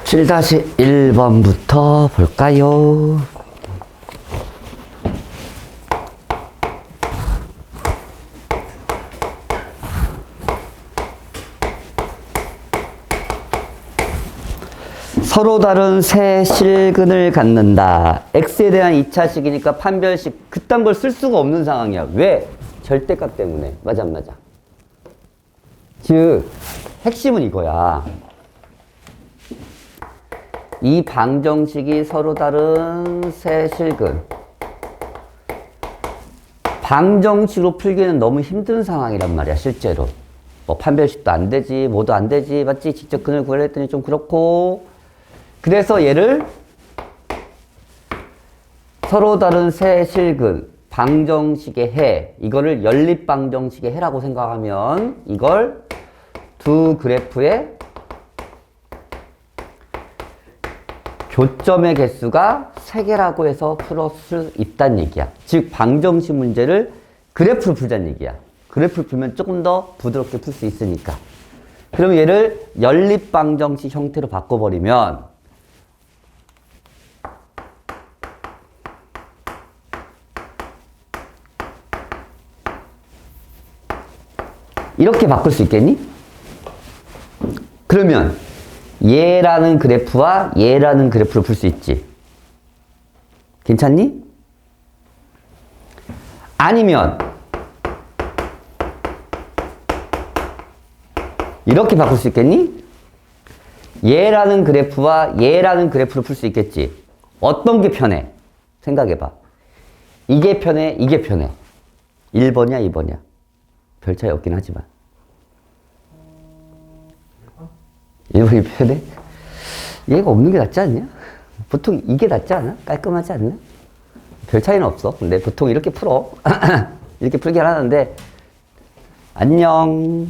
7-1번부터 볼까요? 서로 다른 세 실근을 갖는다. x에 대한 2차식이니까 판별식 그딴 걸 쓸 수가 없는 상황이야. 왜? 절대값 때문에. 맞아 안 맞아? 즉 핵심은 이거야. 이 방정식이 서로 다른 세 실근. 방정식으로 풀기는 너무 힘든 상황이란 말이야 실제로. 뭐 판별식도 안 되지 뭐도 안 되지 맞지? 직접 근을 구하려 했더니 좀 그렇고. 그래서 얘를 서로 다른 세 실근 방정식의 해, 이거를 연립방정식의 해라고 생각하면 이걸 두 그래프의 교점의 개수가 3개라고 해서 풀을 수 있다는 얘기야. 즉 방정식 문제를 그래프로 풀자는 얘기야. 그래프를 풀면 조금 더 부드럽게 풀 수 있으니까. 그럼 얘를 연립방정식 형태로 바꿔버리면 이렇게 바꿀 수 있겠니? 그러면 얘라는 그래프와 얘라는 그래프를 풀 수 있지. 괜찮니? 아니면 이렇게 바꿀 수 있겠니? 얘라는 그래프와 얘라는 그래프를 풀 수 있겠지. 어떤 게 편해? 생각해봐. 이게 편해, 이게 편해. 1번이야, 2번이야. 별 차이 없긴 하지만 1번이 편해? 얘가 없는 게 낫지 않냐? 보통 이게 낫지 않아? 깔끔하지 않나? 별 차이는 없어. 근데 보통 이렇게 풀어. 이렇게 풀긴 하는데 안녕.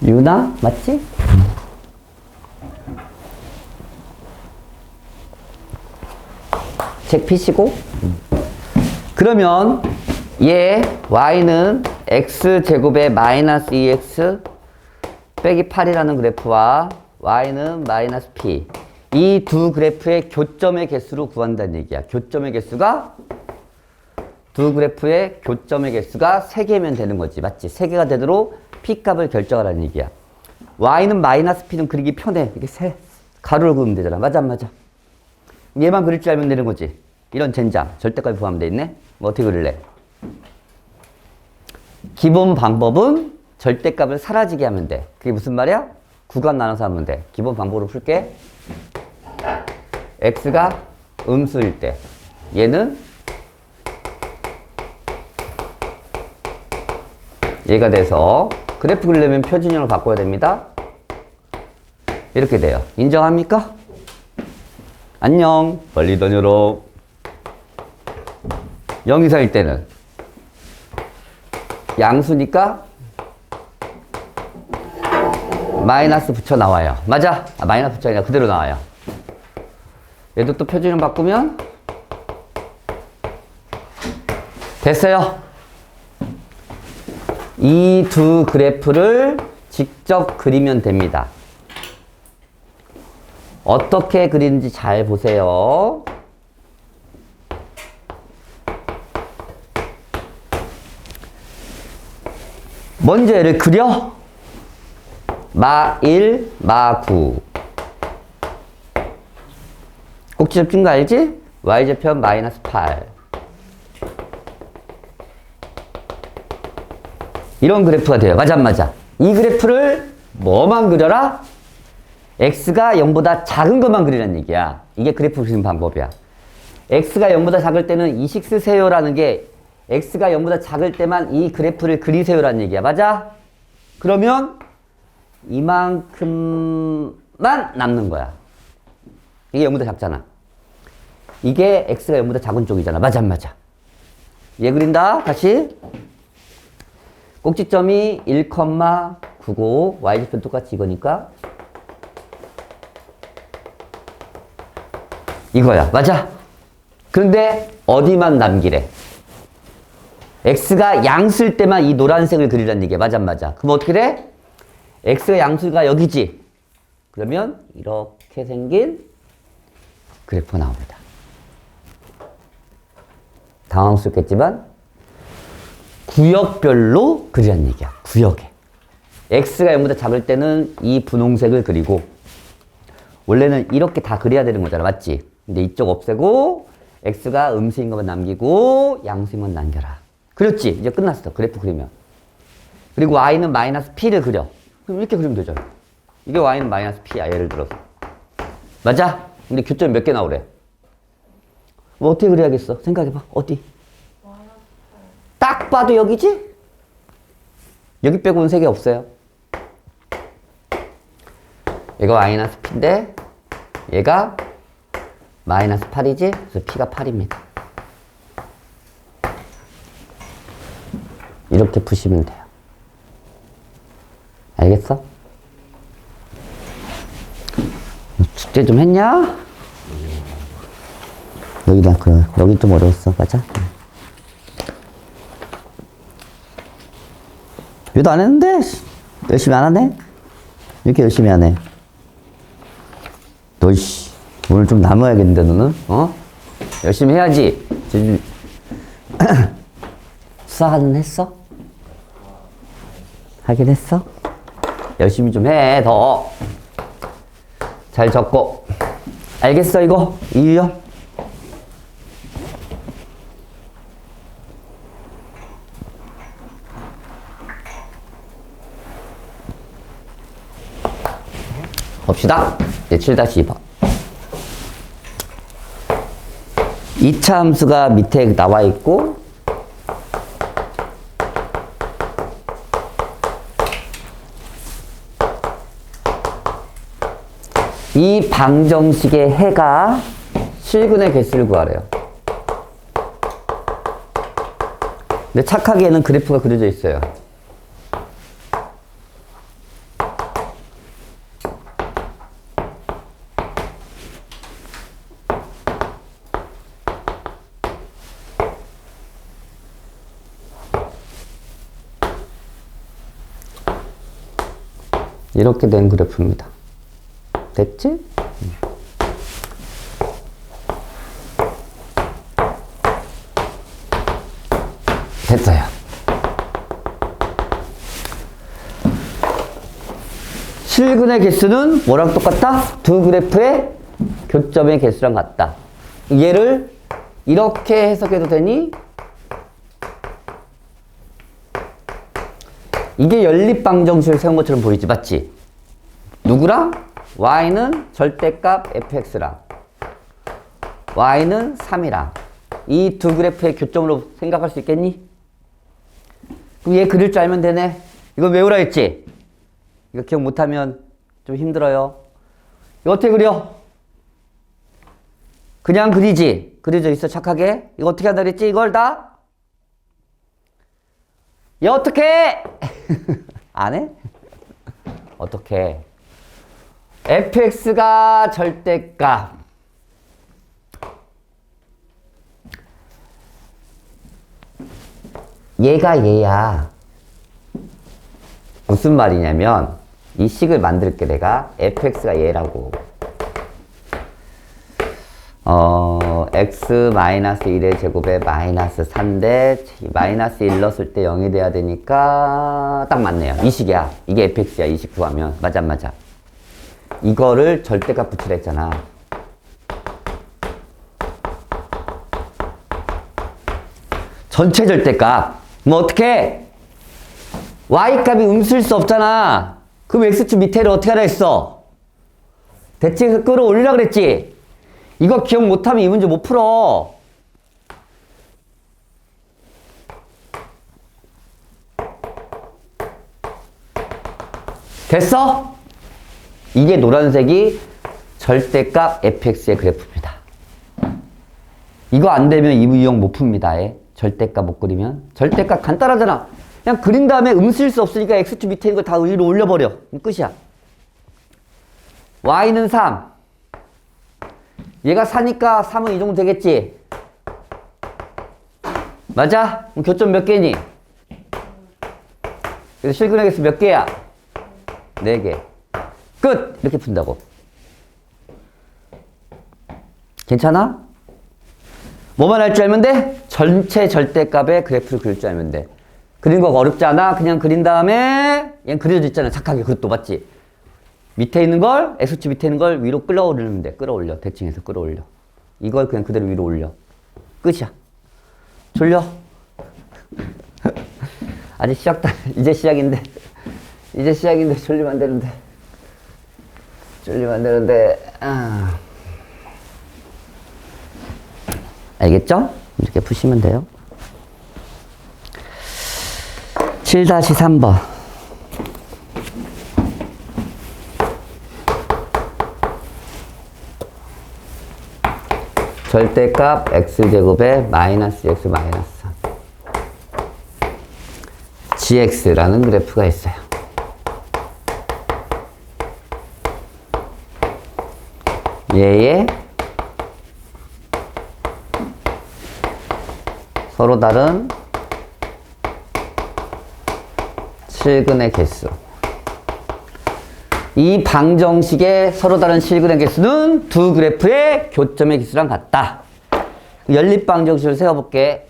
유나? 맞지? 책 피시고. 그러면 얘 y는 x제곱에 마이너스 2x 빼기 8이라는 그래프와 y는 마이너스 p, 이 두 그래프의 교점의 개수로 구한다는 얘기야. 교점의 개수가 두 그래프의 교점의 개수가 3개면 되는 거지. 맞지? 3개가 되도록 P값을 결정하라는 얘기야. Y는 마이너스 P는 그리기 편해. 이렇게 가로를 그으면 되잖아. 맞아 안 맞아? 얘만 그릴 줄 알면 되는 거지. 이런 젠장. 절대값이 포함되어 있네. 뭐 어떻게 그릴래? 기본 방법은 절대값을 사라지게 하면 돼. 그게 무슨 말이야? 구간 나눠서 하면 돼. 기본 방법으로 풀게. X가 음수일 때 얘는 얘가 돼서 그래프 그리려면 표준형을 바꿔야 됩니다. 이렇게 돼요. 인정합니까? 안녕. 멀리 다녀라. 0 이상일 때는 양수니까 마이너스 붙여 나와요. 맞아? 마이너스 붙여 아니라 그대로 나와요. 얘도 또 표준형 바꾸면 됐어요. 이 두 그래프를 직접 그리면 됩니다. 어떻게 그리는지 잘 보세요. 먼저 얘를 그려. 마 1, 마 9. 꼭지 접힌 거 알지? y좌편 마이너스 8. 이런 그래프가 돼요. 맞아 안 맞아? 이 그래프를 뭐만 그려라? x가 0보다 작은 것만 그리라는 얘기야. 이게 그래프 그리는 방법이야. x가 0보다 작을 때는 이식 쓰세요라는 게 x가 0보다 작을 때만 이 그래프를 그리세요라는 얘기야. 맞아? 그러면 이만큼만 남는 거야. 이게 0보다 작잖아. 이게 x가 0보다 작은 쪽이잖아. 맞아 안 맞아? 얘 그린다. 다시. 꼭지점이 1,9고 y좌표 똑같이 이거니까 이거야. 맞아? 그런데 어디만 남기래? x가 양수일 때만 이 노란색을 그리라는 얘기야. 맞아 안 맞아? 그럼 어떻게 돼? x가 양수가 여기지? 그러면 이렇게 생긴 그래프가 나옵니다. 당황스럽겠지만 구역별로 그리라는 얘기야. 구역에. x가 0보다 작을 때는 이 분홍색을 그리고 원래는 이렇게 다 그려야 되는 거잖아. 맞지? 근데 이쪽 없애고 x가 음수인 것만 남기고 양수인 것 남겨라. 그렇지? 이제 끝났어. 그래프 그리면. 그리고 y는 마이너스 p를 그려. 그럼 이렇게 그리면 되잖아. 이게 y는 마이너스 p야. 예를 들어서. 맞아? 근데 교점이 몇 개 나오래? 뭐 어떻게 그려야겠어? 생각해봐. 어디? 딱 봐도 여기지? 여기 빼고는 3개 없어요. 얘가 마이너스 p인데 얘가 마이너스 8이지? 그래서 p가 8입니다. 이렇게 푸시면 돼요. 알겠어? 숙제 좀 했냐? 여기다 그래. 여기 좀 어려웠어. 맞아? 얘도 안 했는데 열심히 안 하네? 이렇게 열심히 하네. 너 씨 오늘 좀 남아야겠는데 너는? 어? 열심히 해야지. 수학은 했어? 하긴 했어? 열심히 좀 해. 더 잘 적고. 알겠어 이거? 이 유형? 봅시다. 이제 7-2번. 2차 함수가 밑에 나와 있고 이 방정식의 해가 실근의 개수를 구하래요. 근데 착하게는 그래프가 그려져 있어요. 이렇게 된 그래프입니다. 됐지? 됐어요. 실근의 개수는 뭐랑 똑같다? 두 그래프의 교점의 개수랑 같다. 얘를 이렇게 해석해도 되니? 이게 연립방정식을 세운 것처럼 보이지, 맞지? 누구랑? y는 절대값 fx랑 y는 3이랑 이 두 그래프의 교점으로 생각할 수 있겠니? 그럼 얘 그릴 줄 알면 되네. 이거 외우라 했지? 이거 기억 못하면 좀 힘들어요. 이거 어떻게 그려? 그냥 그리지? 그려져 있어 착하게? 이거 어떻게 한다 그랬지? 이걸 다? 얘 어떻게 해? 안 해? 어떻게? fx가 절대값 얘가 얘야. 무슨 말이냐면 이 식을 만들게 내가 fx가 얘라고 x-1의 제곱에 마이너스 4인데 마이너스 1 넣었을 때 0이 돼야 되니까 딱 맞네요. 이 식이야. 이게 fx야. 이 식 구하면. 맞아 안 맞아? 이거를 절대값 붙이라 했잖아. 전체 절대값. 뭐 어떻게? y값이 음수일 수 없잖아. 그럼 x축 밑에를 어떻게 하라 했어? 대칭해서 끌어올리라 그랬지? 이거 기억 못하면 이 문제 못 풀어. 됐어? 이게 노란색이 절대값 fx의 그래프입니다. 이거 안 되면 이 유형 못 풉니다. 절대값 못 그리면. 절대값 간단하잖아. 그냥 그린 다음에 쓸 수 없으니까 x축 밑에 있는 거 다 위로 올려버려. 끝이야. y는 3. 얘가 4니까 3은 이 정도 되겠지? 맞아? 그럼 교점 몇 개니? 그래서 실근의 개수 몇 개야? 4개. 끝! 이렇게 푼다고. 괜찮아? 뭐만 할 줄 알면 돼? 전체 절대값의 그래프를 그릴 줄 알면 돼. 그리는 거 어렵지 않아? 그냥 그린 다음에 얘는 그려져 있잖아. 착하게. 그것도 맞지? 밑에 있는 걸, X축 밑에 있는 걸 위로 끌어올리면 돼. 끌어올려. 대칭해서 끌어올려. 이걸 그냥 그대로 위로 올려. 끝이야. 졸려? 아직 시작도 이제 시작인데. 이제 시작인데 졸리면 안 되는데. 졸리면 안 되는데. 알겠죠? 이렇게 푸시면 돼요. 7-3번. 절대값 x제곱에 마이너스 x 마이너스 3. gx라는 그래프가 있어요. 얘의 서로 다른 실근의 개수. 이 방정식의 서로 다른 실근의 개수는 두 그래프의 교점의 개수랑 같다. 연립 방정식을 세워볼게.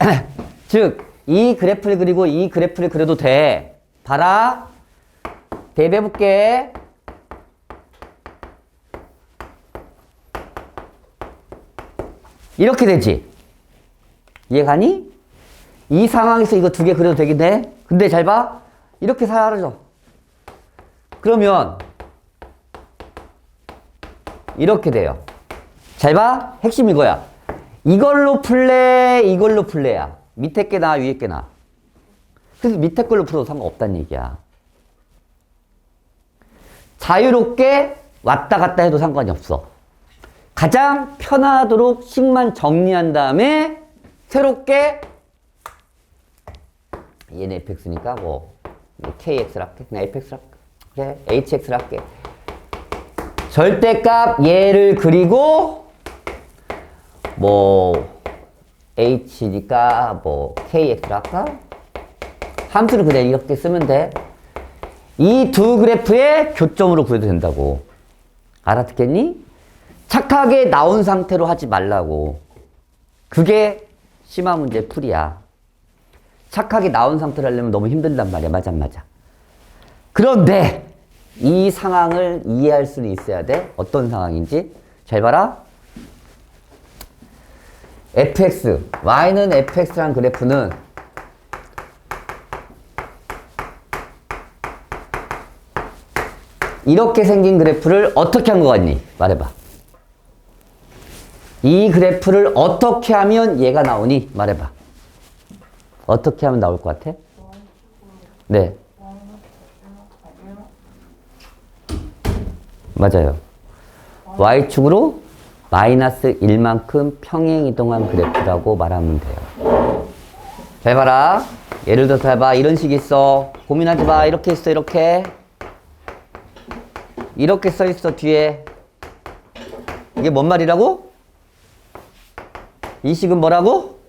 즉, 이 그래프를 그리고 이 그래프를 그려도 돼. 봐라. 대입해볼게. 이렇게 되지. 이해가니? 이 상황에서 이거 두 개 그려도 되긴 해. 근데 잘 봐. 이렇게 사라져. 그러면 이렇게 돼요. 잘 봐. 핵심 이거야. 이걸로 풀래, 이걸로 풀래야. 밑에 게 나아, 위에 게 나아. 그래서 밑에 걸로 풀어도 상관없다는 얘기야. 자유롭게 왔다 갔다 해도 상관이 없어. 가장 편하도록 식만 정리한 다음에 새롭게 얘는 fx니까 뭐 kx를 할게. 그냥 fx를 할게. 그래, hx를 할게. 절대값 얘를 그리고 뭐 h니까 뭐 kx를 할까? 함수를 그냥 이렇게 쓰면 돼. 이 두 그래프의 교점으로 그려도 된다고. 알아듣겠니? 착하게 나온 상태로 하지 말라고. 그게 심화 문제 풀이야. 착하게 나온 상태로 하려면 너무 힘들단 말이야. 맞아, 맞아. 그런데 이 상황을 이해할 수는 있어야 돼. 어떤 상황인지. 잘 봐라. fx, y는 fx란 그래프는 이렇게 생긴 그래프를 어떻게 한 거 같니? 말해봐. 이 그래프를 어떻게 하면 얘가 나오니? 말해봐. 어떻게 하면 나올 것 같아? 네. 맞아요. y축으로 마이너스 1만큼 평행 이동한 그래프라고 말하면 돼요. 잘 봐라. 예를 들어서 해봐. 이런 식이 있어. 고민하지 마. 이렇게 있어. 이렇게. 이렇게 써 있어. 뒤에. 이게 뭔 말이라고? 이 식은 뭐라고?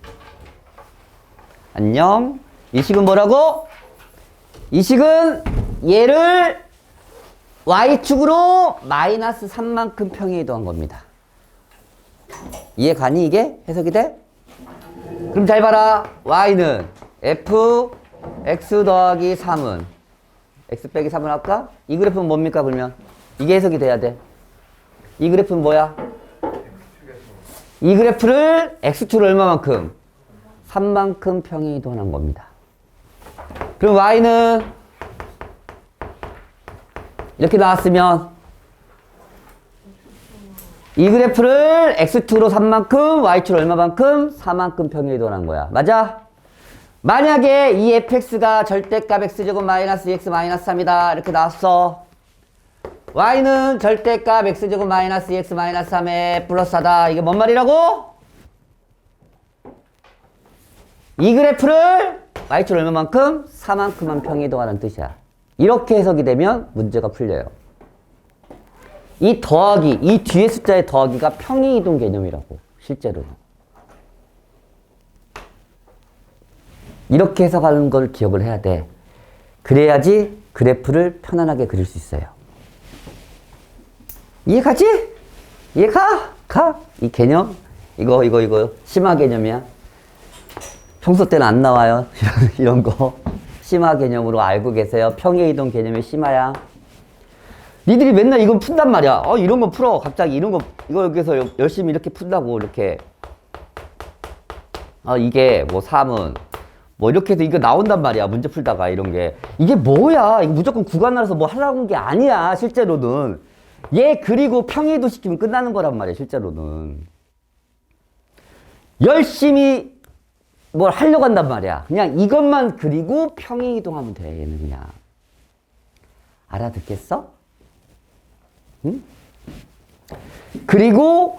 안녕. 이 식은 뭐라고? 이 식은 얘를 y축으로 마이너스 3만큼 평행 이동한 겁니다. 이해 가니 이게? 해석이 돼? 그럼 잘 봐라. y는 f x 더하기 3은 x 빼기 3을 할까? 이 그래프는 뭡니까 그러면? 이게 해석이 돼야 돼. 이 그래프는 뭐야? 이 그래프를 x축을 얼마만큼? 3만큼 평행 이동한 겁니다. 그럼 y는 이렇게 나왔으면 이 그래프를 x축으로 3만큼, y축으로 얼마만큼? 4만큼 평행 이동한 거야. 맞아? 만약에 이 fx가 절대값 x제곱 마이너스 2x 마이너스 3이다. 이렇게 나왔어. y는 절대값 x제곱 마이너스 2x 마이너스 3에 플러스하다. 이게 뭔 말이라고? 이 그래프를 y축 얼마만큼? 4만큼만 평이동하는 뜻이야. 이렇게 해석이 되면 문제가 풀려요. 이 더하기, 이 뒤에 숫자의 더하기가 평이이동 개념이라고, 실제로는. 이렇게 해석하는 걸 기억을 해야 돼. 그래야지 그래프를 편안하게 그릴 수 있어요. 이해가지? 이해가? 가? 이 개념? 이거 심화 개념이야. 평소 때는 안 나와요. 이런 거. 심화 개념으로 알고 계세요. 평행이동 개념이 심화야. 니들이 맨날 이건 푼단 말이야. 이런 거 풀어. 갑자기 이런 거, 이거 여기서 열심히 이렇게 푼다고, 이렇게. 이게 뭐 3은, 뭐 이렇게 해서 이거 나온단 말이야. 문제 풀다가 이런 게. 이게 뭐야? 이거 무조건 구간나라서 뭐 하려고 한 게 아니야. 실제로는. 얘 그리고 평행이동 시키면 끝나는 거란 말이야. 실제로는. 열심히 뭘 하려고 한단 말이야. 그냥 이것만 그리고 평행이동하면 돼. 얘는 그냥. 알아듣겠어? 응? 그리고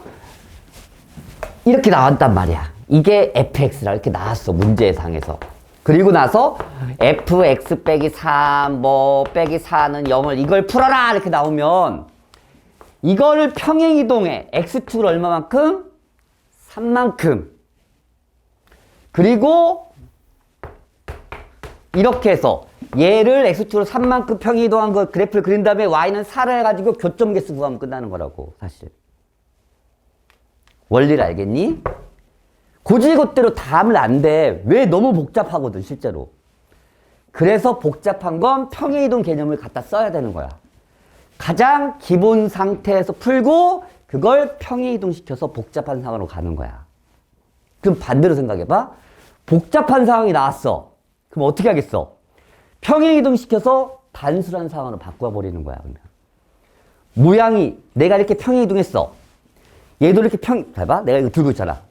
이렇게 나왔단 말이야. 이게 fx라 이렇게 나왔어. 문제상에서. 그리고 나서 fx 빼기 3 뭐 빼기 4는 0을 이걸 풀어라 이렇게 나오면 이거를 평행이동해. x축을 얼마만큼? 3만큼. 그리고 이렇게 해서 얘를 x축으로 3만큼 평이동한 거 그래프를 그린 다음에 y는 4를 해가지고 교점 개수 구하면 끝나는 거라고. 사실 원리를 알겠니? 고지것대로 다 하면 안 돼. 왜? 너무 복잡하거든 실제로. 그래서 복잡한 건 평행이동 개념을 갖다 써야 되는 거야. 가장 기본 상태에서 풀고 그걸 평행이동 시켜서 복잡한 상황으로 가는 거야. 그럼 반대로 생각해봐. 복잡한 상황이 나왔어. 그럼 어떻게 하겠어? 평행이동 시켜서 단순한 상황으로 바꿔버리는 거야. 그러면 모양이 내가 이렇게 평행이동했어. 얘도 이렇게 봐봐. 내가 이거 들고 있잖아.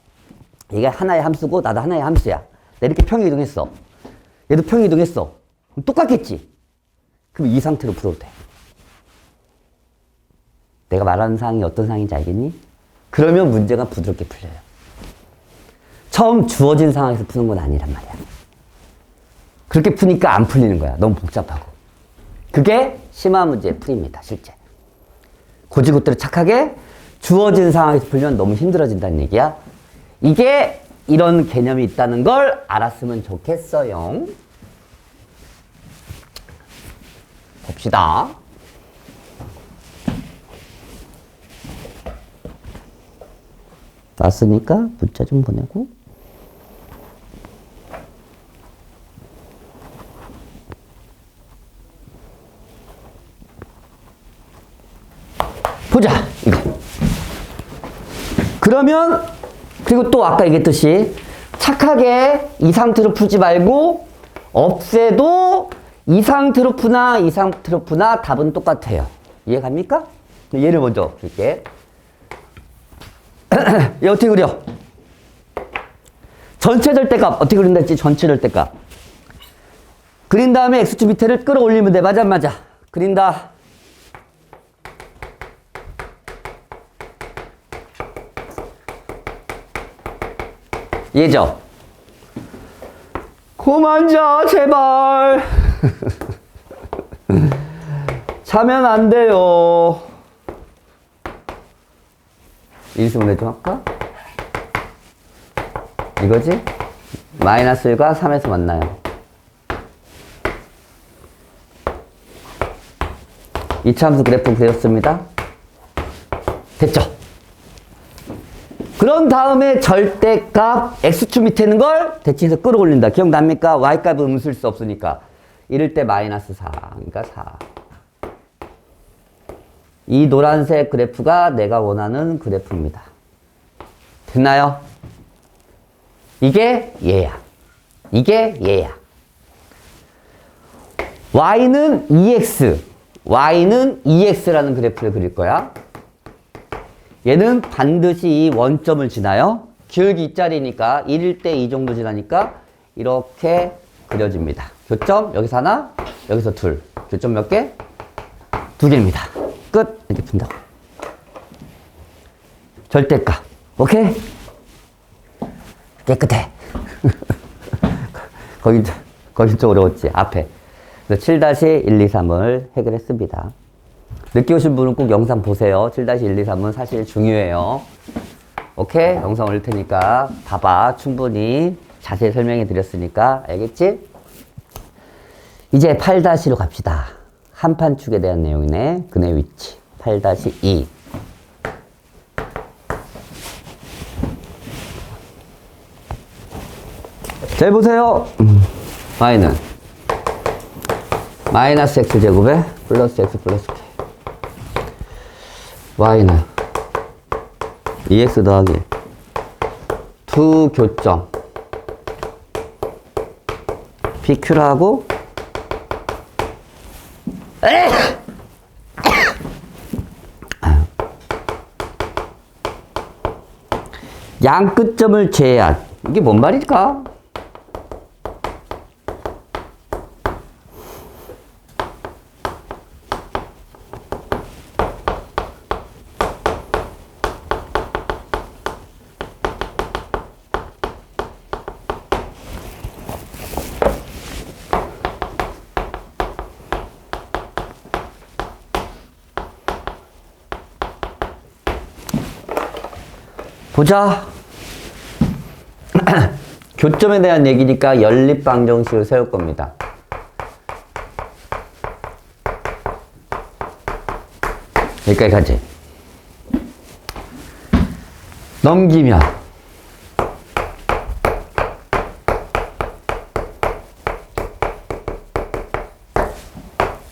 얘가 하나의 함수고 나도 하나의 함수야. 내가 이렇게 평행이동했어. 얘도 평행이동했어. 그럼 똑같겠지? 그럼 이 상태로 풀어도 돼. 내가 말하는 상황이 어떤 상황인지 알겠니? 그러면 문제가 부드럽게 풀려요. 처음 주어진 상황에서 푸는 건 아니란 말이야. 그렇게 푸니까 안 풀리는 거야. 너무 복잡하고. 그게 심화 문제의 풀이입니다. 실제. 고지고대로 착하게 주어진 상황에서 풀면 너무 힘들어진다는 얘기야. 이게 이런 개념이 있다는 걸 알았으면 좋겠어요. 봅시다. 왔으니까 문자 좀 보내고. 보자, 이거. 그러면, 그리고 또 아까 얘기했듯이 착하게 이 상태로 풀지 말고 없애도 이 상태로 푸나 이 상태로 푸나 답은 똑같아요. 이해 갑니까? 얘를 먼저 볼게. 얘 어떻게 그려? 전체 절대값 어떻게 그린다 했지? 전체 절대값. 그린 다음에 x축 밑에를 끌어올리면 돼. 맞아, 맞아. 그린다. 얘죠? 그만 자, 제발. 자면 안 돼요. 일수분해 좀 할까? 이거지? 마이너스 1과 3에서 만나요. 이차함수 그래프 그렸습니다. 됐죠? 그런 다음에 절대값 x축 밑에 있는 걸 대칭해서 끌어올린다. 기억납니까? y값은 음수일 수 없으니까. 이럴 때 마이너스 4. 그러니까 4. 이 노란색 그래프가 내가 원하는 그래프입니다. 됐나요? 이게 얘야. 이게 얘야. y는 2x. y는 2x라는 그래프를 그릴 거야. 얘는 반드시 이 원점을 지나요. 기울기 2짜리니까 1일 때 이 정도 지나니까 이렇게 그려집니다. 교점 여기서 하나, 여기서 둘. 교점 몇 개? 2개입니다. 끝. 이렇게 푼다고. 절대값. 오케이? 깨끗해. 거긴 좀 어려웠지. 앞에. 7-123을 해결했습니다. 늦게 오신 분은 꼭 영상 보세요. 7-123은 사실 중요해요. 오케이? 영상 올릴 테니까 봐봐. 충분히 자세히 설명해 드렸으니까. 알겠지? 이제 8-로 갑시다. 한판축에 대한 내용이네. 근의 위치. 8-2. 잘 보세요. y는 마이너스 x제곱에 플러스 x 플러스 k. y는 2x 더하기 두 교점 pq를 하고 양 끝점을 제한. 이게 뭔 말일까? 보자. 교점에 대한 얘기니까 연립방정식을 세울 겁니다. 여기까지. 넘기면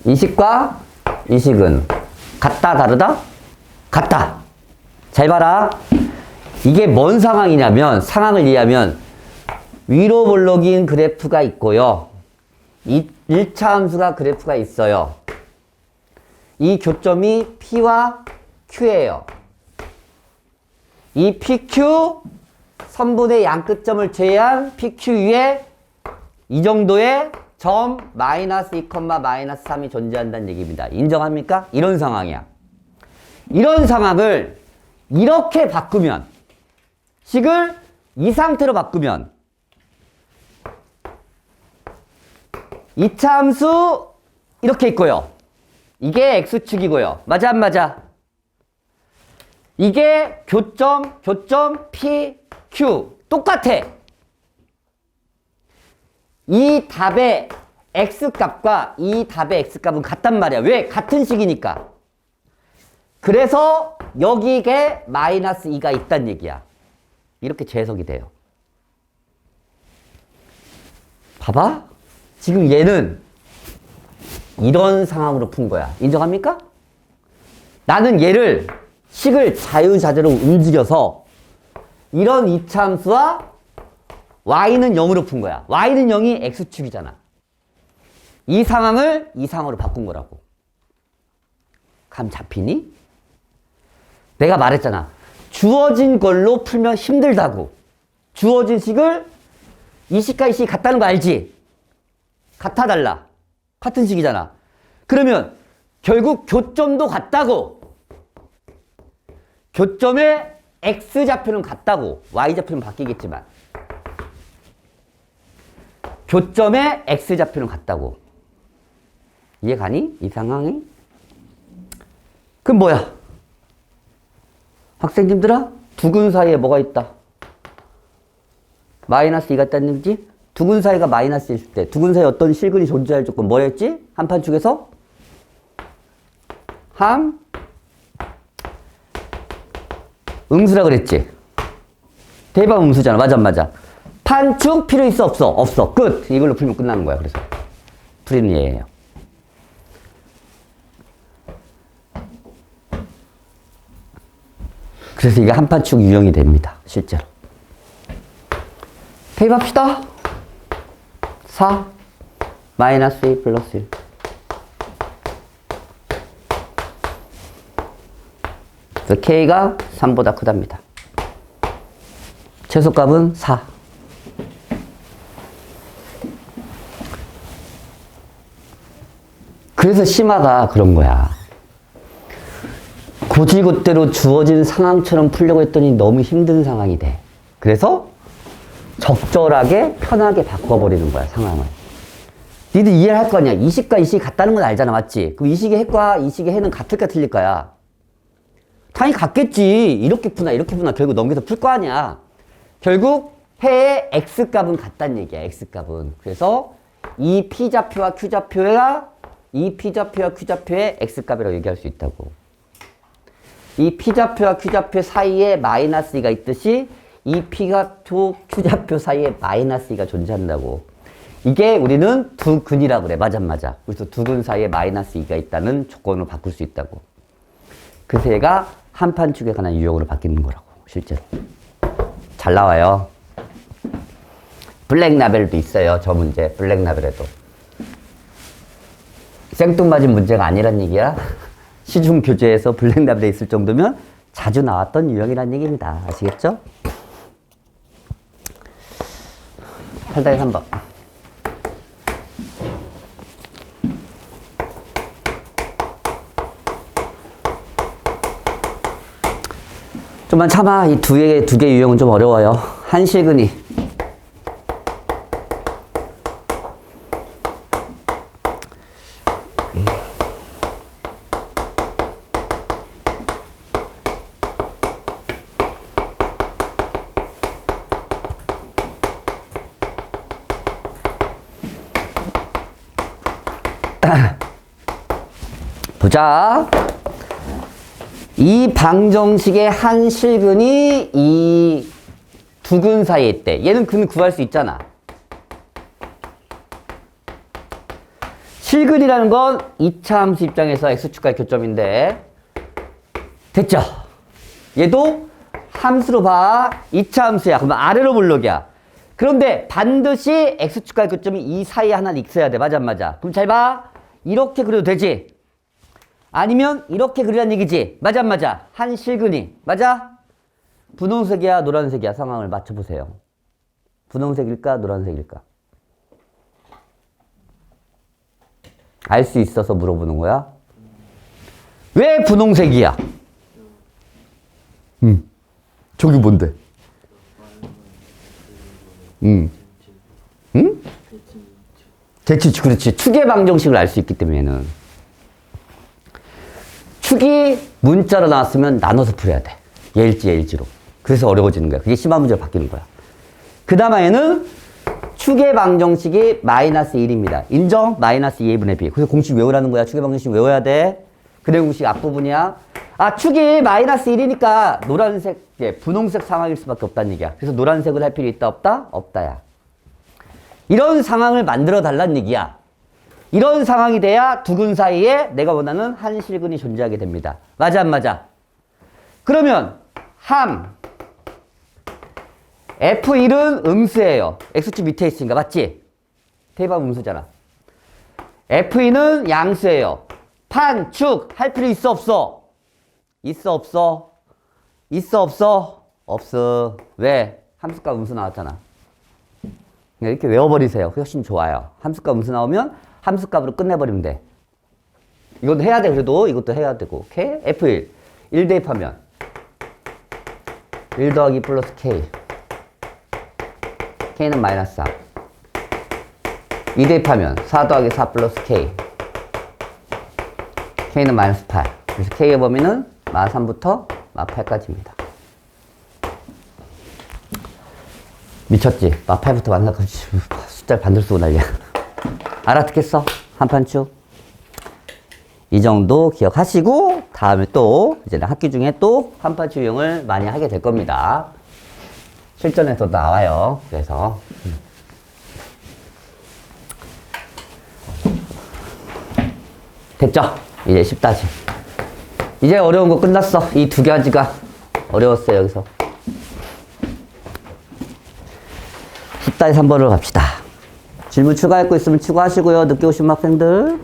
이식과 이식은 같다 다르다? 같다. 잘 봐라. 이게 뭔 상황이냐면, 상황을 이해하면 위로 볼록인 그래프가 있고요. 1차 함수가 그래프가 있어요. 이 교점이 P와 Q예요. 이 PQ 선분의 양 끝점을 제외한 PQ 위에 이 정도의 점 마이너스 2, 마이너스 3이 존재한다는 얘기입니다. 인정합니까? 이런 상황이야. 이런 상황을 이렇게 바꾸면, 식을 이 상태로 바꾸면 2차 함수 이렇게 있고요. 이게 X축이고요. 맞아 안 맞아? 이게 교점 P, Q 똑같아. 이 답의 X값과 이 답의 X값은 같단 말이야. 왜? 같은 식이니까. 그래서 여기에 마이너스 2가 있단 얘기야. 이렇게 재해석이 돼요. 봐봐. 지금 얘는 이런 상황으로 푼 거야. 인정합니까? 나는 얘를 식을 자유자재로 움직여서 이런 이차함수와 y는 0으로 푼 거야. y는 0이 x축이잖아. 이 상황을 이 상황으로 바꾼 거라고. 감 잡히니? 내가 말했잖아. 주어진 걸로 풀면 힘들다고. 주어진 식을 이 식과 이 식이 같다는 거 알지? 같아 달라. 같은 식이잖아. 그러면 결국 교점도 같다고. 교점의 x좌표는 같다고. y좌표는 바뀌겠지만 교점의 x좌표는 같다고. 이해 가니? 이 상황이? 그럼 뭐야? 학생님들아, 두근 사이에 뭐가 있다? 마이너스 2가 있다는 얘기지? 두근 사이가 마이너스 1일 때 두근 사이에 어떤 실근이 존재할 조건 뭐였지? 한판축에서? 음수라 그랬지? 대입하면 음수잖아. 맞아 안 맞아? 판축 필요 있어 없어? 없어. 끝. 이걸로 풀면 끝나는 거야. 그래서 풀이는 얘예요. 그래서 이게 한판축 유형이 됩니다. 실제로. 대입합시다. 4 마이너스 2 플러스 1. 그래서 K가 3보다 크답니다. 최소값은 4. 그래서 심화가 그런 거야. 곧이곧대로 주어진 상황처럼 풀려고 했더니 너무 힘든 상황이 돼. 그래서 적절하게 편하게 바꿔버리는 거야, 상황을. 니들 이해를 할 거 아니야. 이 식과 이 식이 같다는 건 알잖아, 맞지? 그럼 이 식의 해과 이 식의 해는 같을까 틀릴까야? 당연히 같겠지. 이렇게 푸나 이렇게 푸나 결국 넘겨서 풀 거 아니야. 결국 해의 x값은 같다는 얘기야, x값은. 그래서 이 p좌표와 q좌표가 이 p좌표와 q좌표의 x값이라고 얘기할 수 있다고. 이 p좌표와 q좌표 사이에 마이너스 2가 있듯이 이 p좌표, q좌표 사이에 마이너스 2가 존재한다고. 이게 우리는 두 근이라고 그래. 맞아, 맞아. 그래서 두 근 사이에 마이너스 2가 있다는 조건으로 바꿀 수 있다고. 그래서 얘가 한판축에 관한 유형으로 바뀌는 거라고, 실제로. 잘 나와요. 블랙라벨도 있어요, 저 문제. 블랙라벨에도. 생뚱맞은 문제가 아니란 얘기야. 시중 교재에서 블랙라벨에 있을 정도면 자주 나왔던 유형이란 얘기입니다. 아시겠죠? 8-3번. 좀만 참아. 이 두 개 유형은 좀 어려워요. 한실근이. 보자. 이 방정식의 한 실근이 이 두 근 사이에 있대. 얘는 근을 구할 수 있잖아. 실근이라는 건 2차 함수 입장에서 x축과의 교점인데 됐죠? 얘도 함수로 봐. 2차 함수야. 그러면 아래로 볼록이야. 그런데 반드시 x축과의 교점이 이 사이에 하나는 있어야 돼. 맞아, 맞아. 그럼 잘 봐. 이렇게 그려도 되지? 아니면 이렇게 그리란 얘기지? 맞아, 맞아. 한 실근이. 맞아? 분홍색이야, 노란색이야? 상황을 맞춰보세요. 분홍색일까, 노란색일까? 알 수 있어서 물어보는 거야? 왜 분홍색이야? 저기 뭔데? 응? 대치, 그렇지. 축의 방정식을 알 수 있기 때문에는. 축이 문자로 나왔으면 나눠서 풀어야 돼. 예일지, 예일지로. 그래서 어려워지는 거야. 그게 심화 문제로 바뀌는 거야. 그 다음에는 축의 방정식이 마이너스 1입니다. 인정? 마이너스 2분의 b. 그래서 공식 외우라는 거야. 축의 방정식 외워야 돼. 그래 공식 앞부분이야. 아, 축이 마이너스 1이니까 노란색, 분홍색 상황일 수밖에 없다는 얘기야. 그래서 노란색을 할 필요 있다, 없다? 없다야. 이런 상황을 만들어 달라는 얘기야. 이런 상황이 돼야 두 근 사이에 내가 원하는 한 실근이 존재하게 됩니다. 맞아, 안 맞아? 그러면 함 F1은 음수예요. X축 밑에 있으니까. 맞지? 대입하면 음수잖아. F2는 양수예요. 판, 축 할 필요 있어, 없어? 있어, 없어? 있어, 없어? 없어. 왜? 함수값 음수 나왔잖아. 이렇게 외워버리세요. 훨씬 좋아요. 함수값 음수 나오면 함수값으로 끝내버리면 돼. 이것도 해야 돼. 그래도 이것도 해야 되고. 오케이? F1 1 대입하면 1 더하기 플러스 K. K는 마이너스 4. 2 대입하면 4 더하기 4 플러스 K. K는 마이너스 8. 그래서 K의 범위는 마 3부터 마 8까지입니다. 미쳤지? 마 8부터 마 4까지 숫자를 반대로 쓰고 난리야. 알아듣겠어? 한판축. 이 정도 기억하시고 다음에 또 이제 학기 중에 또 한판축 유형을 많이 하게 될 겁니다. 실전에서 나와요. 그래서 됐죠? 이제 쉽다지. 이제 어려운 거 끝났어. 이 두 가지가 어려웠어요. 여기서 10-3번으로 갑시다. 질문 추가할 거 있으면 추가하시고요. 늦게 오신 학생들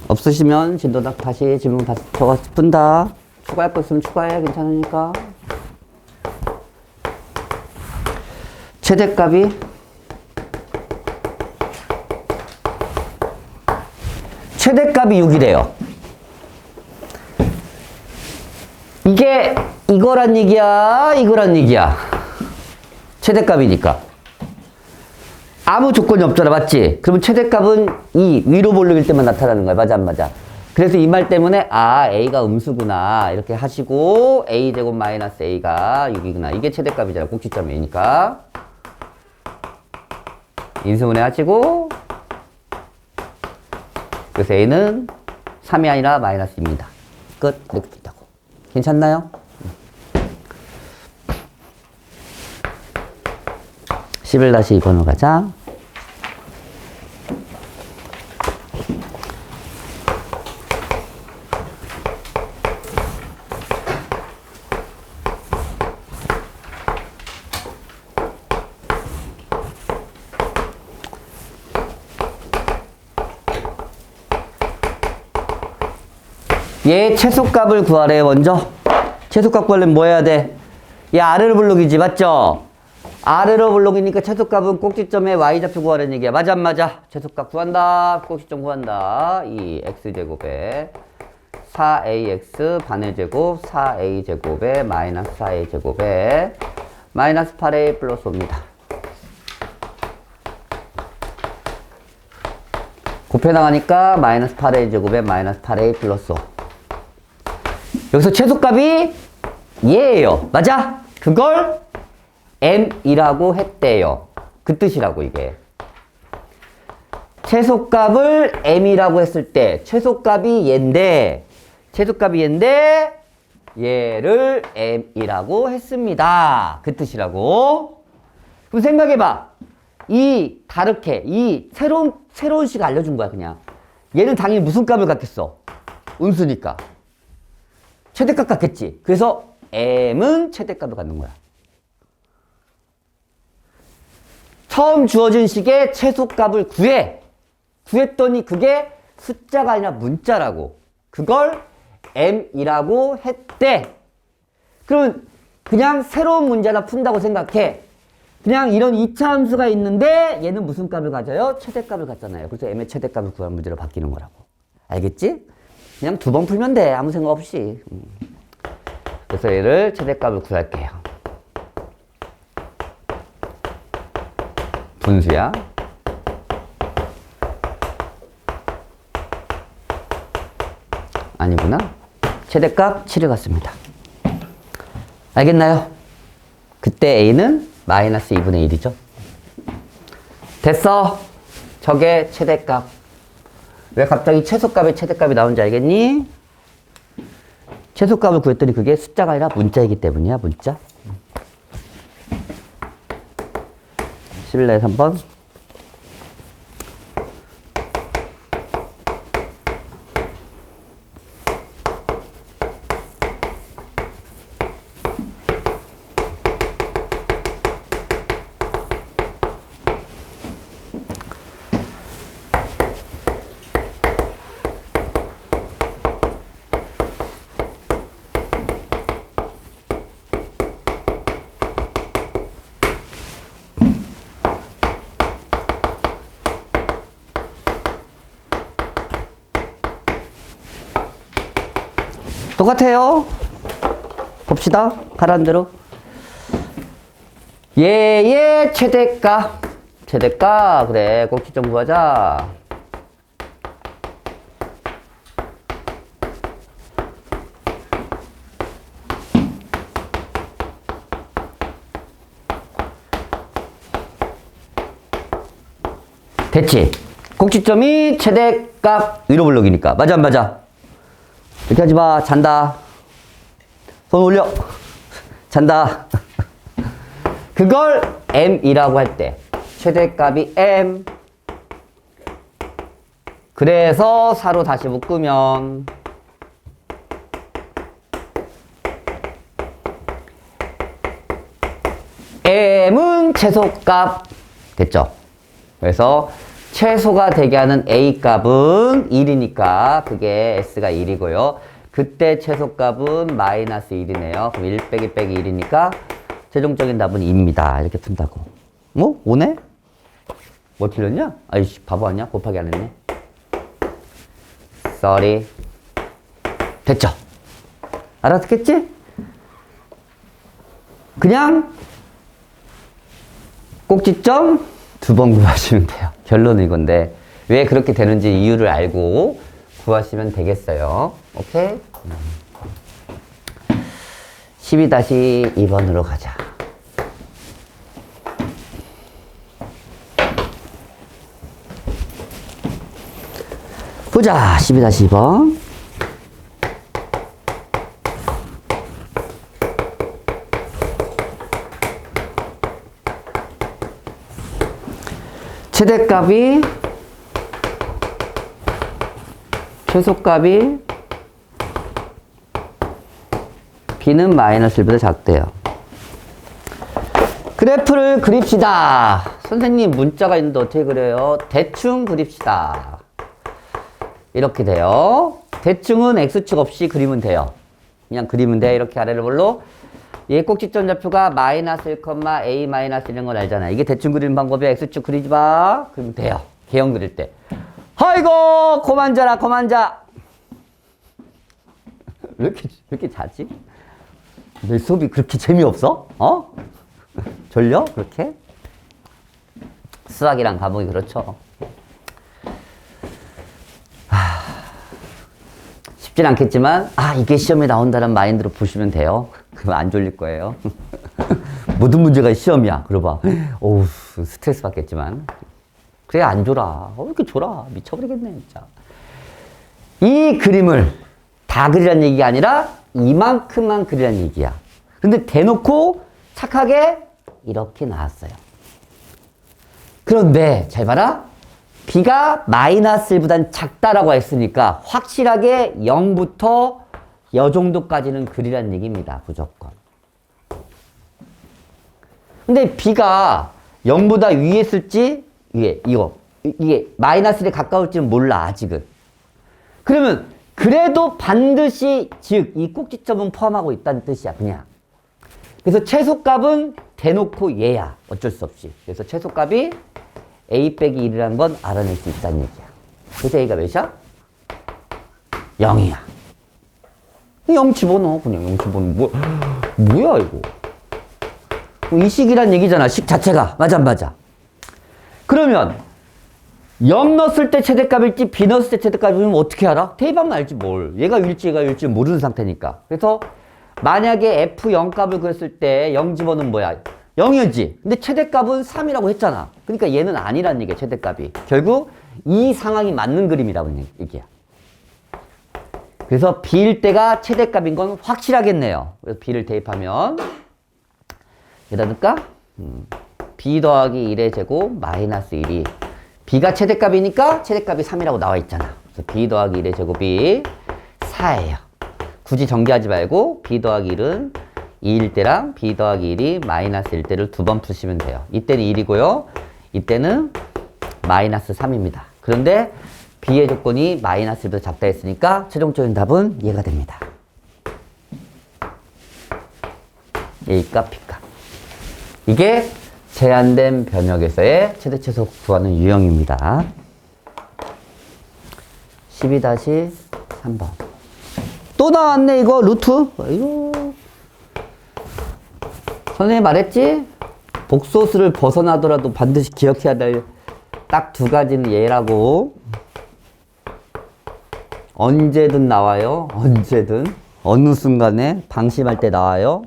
없으시면 진도닥 다시 질문 적어 푼다. 추가할 거 있으면 추가해. 괜찮으니까. 최대값이 최대값이 6이래요. 이게 이거란 얘기야, 이거란 얘기야. 최대값이니까. 아무 조건이 없잖아, 맞지? 그러면 최대값은 이 위로 볼륨일 때만 나타나는 거야. 맞아, 안 맞아? 그래서 이 말 때문에 A가 음수구나 이렇게 하시고 A제곱 마이너스 A가 6이구나. 이게 최대값이잖아. 꼭지점 A니까. 인수분해 하시고 그래서 A는 3이 아니라 마이너스입니다. 끝. 이렇게 된다고. 괜찮나요? 11-2번으로 가자. 얘 최소값을 구하래. 먼저 최소값 구하려면 뭐 해야 돼? 얘 아래로 블록이지, 맞죠? 아래로 블록이니까 최소값은 꼭지점에 y좌표 구하라는 얘기야. 맞아, 안 맞아? 최소값 구한다. 꼭지점 구한다. 이 x제곱에 4ax 반의 제곱 4a제곱에 마이너스 4a제곱에 마이너스 8a 플러스 5입니다. 곱해 나가니까 마이너스 8a제곱에 마이너스 8a 플러스 5. 여기서 최소값이 얘예요. 맞아? 그걸 m이라고 했대요. 그 뜻이라고 이게. 최소값을 m이라고 했을 때 최소값이 얘인데 얘를 m이라고 했습니다. 그 뜻이라고. 그럼 생각해봐. 이 다르게 이 새로운 식을 알려준 거야 그냥. 얘는 당연히 무슨 값을 갖겠어? 음수니까. 최대값 갖겠지. 그래서 m은 최대값을 갖는 거야. 처음 주어진 식의 최소값을 구했더니 그게 숫자가 아니라 문자라고. 그걸 m이라고 했대. 그러면 그냥 새로운 문제 하나 푼다고 생각해. 그냥 이런 2차 함수가 있는데 얘는 무슨 값을 가져요? 최대값을 갖잖아요. 그래서 m의 최대값을 구하는 문제로 바뀌는 거라고. 알겠지? 그냥 2번 풀면 돼. 아무 생각 없이. 그래서 얘를 최대값을 구할게요. 분수야. 아니구나. 최대값 7을 갖습니다. 알겠나요? 그때 A는 마이너스 2분의 1이죠. 됐어. 저게 최대값. 왜 갑자기 최소값에 최대값이 나온지 알겠니? 최소값을 구했더니 그게 숫자가 아니라 문자이기 때문이야. 문자. 11-3번. 똑같아요. 봅시다. 가라는 대로. 얘의 최대값. 최대값. 그래. 꼭지점 구하자. 됐지? 꼭지점이 최대값 위로 블록이니까. 맞아, 안 맞아? 이렇게 하지 마. 잔다. 손 올려. 잔다. 그걸 m이라고 할 때 최대값이 m. 그래서 4로 다시 묶으면 m은 최소값. 됐죠? 그래서 최소가 되게 하는 A값은 1이니까 그게 S가 1이고요. 그때 최소값은 마이너스 1이네요. 그럼 1 빼기 빼기 1이니까 최종적인 답은 2입니다. 이렇게 푼다고. 뭐? 5네? 뭐 틀렸냐? 아이씨, 바보 아니야? 곱하기 안 했네. Sorry. 됐죠? 알아듣겠지? 그냥 꼭지점 2번 구하시면 돼요. 결론은 이건데 왜 그렇게 되는지 이유를 알고 구하시면 되겠어요. 오케이? 12-2번으로 가자. 보자. 12-2번. 최대값이 최소값이 b는 마이너스 1보다 작대요. 그래프를 그립시다. 선생님 문자가 있는데 어떻게 그려요? 대충 그립시다. 이렇게 돼요. 대충은 x축 없이 그리면 돼요. 그냥 그리면 돼. 이렇게 아래를 볼로 얘 꼭지점 좌표가 마이너스 1, a 마이너스 이런 걸 알잖아. 이게 대충 그리는 방법이야. x축 그리지 마. 그러면 돼요. 개형 그릴 때. 아이고 그만 자라 그만 자. 왜 이렇게 자지? 내 수업이 그렇게 재미없어? 어? 졸려? 그렇게? 수학이랑 과목이 그렇죠. 쉽진 않겠지만 이게 시험에 나온다는 마인드로 보시면 돼요. 그럼 안 졸릴 거예요. 모든 문제가 시험이야. 그러봐. 오우 스트레스 받겠지만 그래 안 졸아. 왜 이렇게 졸아. 미쳐버리겠네 진짜. 이 그림을 다 그리란 얘기가 아니라 이만큼만 그리란 얘기야. 근데 대놓고 착하게 이렇게 나왔어요. 그런데 잘 봐라. b가 마이너스 1보단 작다라고 했으니까 확실하게 0부터 이 정도까지는 그리란 얘기입니다. 무조건. 근데 b가 0보다 위에 있을지 이게 마이너스 1에 가까울지는 몰라 아직은. 그러면 그래도 반드시 즉 이 꼭지점은 포함하고 있다는 뜻이야 그냥. 그래서 최소값은 대놓고 얘야. 어쩔 수 없이. 그래서 최소값이 a 빼기 1이라는 건 알아낼 수 있다는 얘기야. 그래서 a가 몇이야? 0이야. 0 집어넣어. 그냥 0 집어넣어. 뭐야 이거. 이 식이란 얘기잖아. 식 자체가. 맞아 안 맞아? 그러면 0 넣었을 때 최대값일지 b 넣었을 때 최대값이면 어떻게 알아? 대입하면 알지 뭘. 얘가 위일지 얘가 위일지 모르는 상태니까. 그래서 만약에 f0 값을 구했을 때 0 집어넣으면 뭐야? 0이었지. 근데 최대값은 3이라고 했잖아. 그러니까 얘는 아니란 얘기야, 최대값이. 결국 이 상황이 맞는 그림이라고 얘기야. 그래서 b일 때가 최대값인 건 확실하겠네요. 그래서 b를 대입하면 여기다 넣을까? b 더하기 1의 제곱 마이너스 1이 b가 최대값이니까 최대값이 3이라고 나와 있잖아. 그래서 b 더하기 1의 제곱이 4예요. 굳이 전개하지 말고 b 더하기 1은 2일 때랑 b 더하기 1이 마이너스 1 때를 2번 푸시면 돼요. 이때는 1이고요. 이때는 마이너스 3입니다. 그런데 b의 조건이 마이너스 1보다 작다 했으니까 최종적인 답은 얘가 됩니다. A값, B값. 이게 제한된 변역에서의 최대 최소 구하는 유형입니다. 12-3번. 또 나왔네 이거 루트. 이거 선생님이 말했지? 복소수를 벗어나더라도 반드시 기억해야 될 딱 두 가지는 얘라고. 언제든 나와요. 언제든. 어느 순간에 방심할 때 나와요.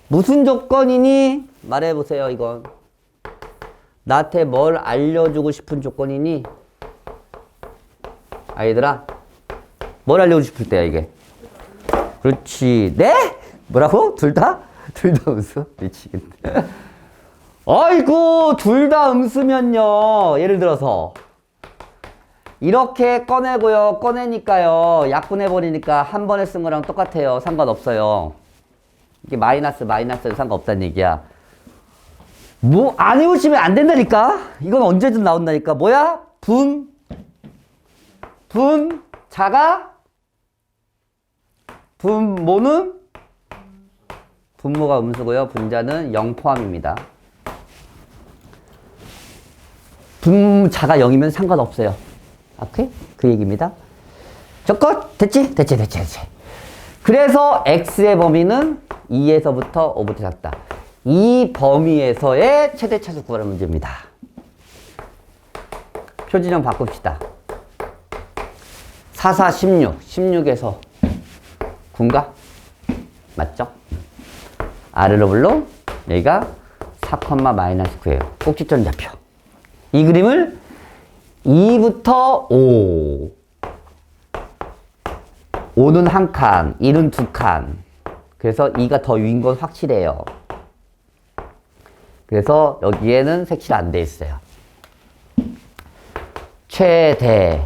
무슨 조건이니? 말해보세요 이건. 나한테 뭘 알려주고 싶은 조건이니? 아이들아 뭘 알려주고 싶을 때야 이게. 그렇지. 네? 뭐라고? 둘 다? 둘 다 음수? 미치겠네. 아이고 둘 다 음수면요. 예를 들어서 이렇게 꺼내고요. 꺼내니까요. 약분해버리니까 한 번에 쓴 거랑 똑같아요. 상관없어요. 이게 마이너스 상관없다는 얘기야. 뭐 안 해오시면 안 된다니까. 이건 언제든 나온다니까. 뭐야? 자가 분모는 분모가 음수고요. 분자는 0 포함입니다. 분자가 0이면 상관없어요. 오케이? 그 얘기입니다. 조건 됐지? 됐지. 그래서 x의 범위는 2에서부터 5부터 작다. 이 범위에서의 최대 차수 구하는 문제입니다. 표준형 바꿉시다. 4, 4, 16. 16에서 9인가? 맞죠? 아래로 불러 여기가 4,-9예요. 꼭지점 좌표. 이 그림을 2부터 5. 5는 한 칸, 1은 두 칸. 그래서 2가 더 위인 건 확실해요. 그래서 여기에는 색칠 안 돼 있어요. 최대,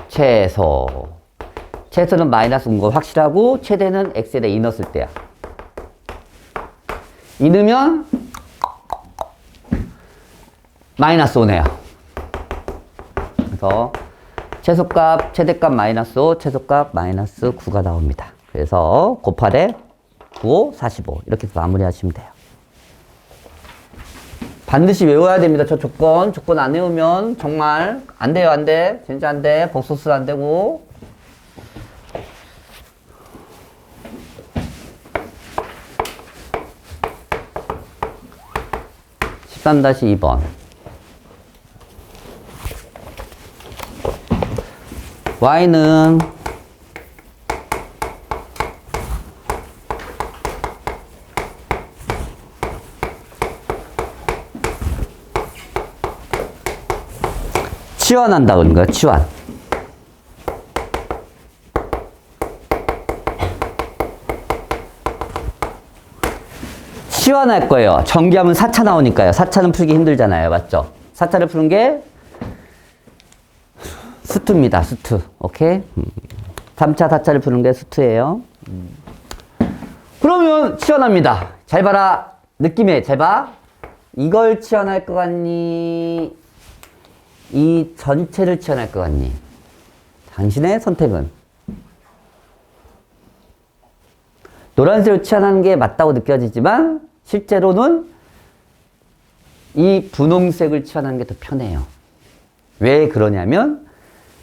최소. 최소는 마이너스 온 거 확실하고 최대는 x에다 2 넣었을 때야. 2 넣으면 마이너스 5네요. 그래서 최소값, 최대값 마이너스 5, 최소값 마이너스 9가 나옵니다. 그래서 곱하래 9, 45 이렇게 해서 마무리하시면 돼요. 반드시 외워야 됩니다. 저 조건. 조건 안 외우면 정말 안 돼요. 안 돼. 진짜 안 돼. 복소스 안 되고. (13-2번) y는 치환한다 그런 거야. 치환. 치환할 거예요. 전기하면 4차 나오니까요. 4차는 풀기 힘들잖아요. 맞죠? 4차를 푸는 게 수투입니다. 수투. 오케이? 3차, 4차를 푸는 게 수투예요. 그러면 치환합니다. 잘 봐라. 느낌에 잘 봐. 이걸 치환할 것 같니? 이 전체를 치환할 것 같니? 당신의 선택은? 노란색을 치환하는 게 맞다고 느껴지지만 실제로는 이 분홍색을 치환하는 게 더 편해요. 왜 그러냐면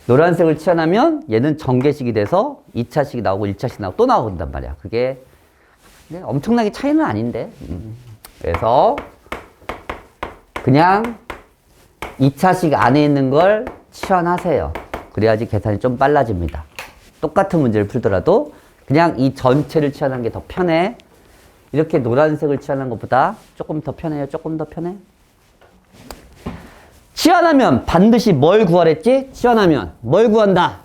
노란색을 치환하면 얘는 전개식이 돼서 2차식이 나오고 1차식이 나오고 또 나온단 말이야. 그게 엄청나게 차이는 아닌데. 그래서 그냥 2차식 안에 있는 걸 치환하세요. 그래야지 계산이 좀 빨라집니다. 똑같은 문제를 풀더라도 그냥 이 전체를 치환하는 게 더 편해. 이렇게 노란색을 치환하는 것보다 조금 더 편해요. 조금 더 편해. 치환하면 반드시 뭘 구하랬지? 치환하면 뭘 구한다?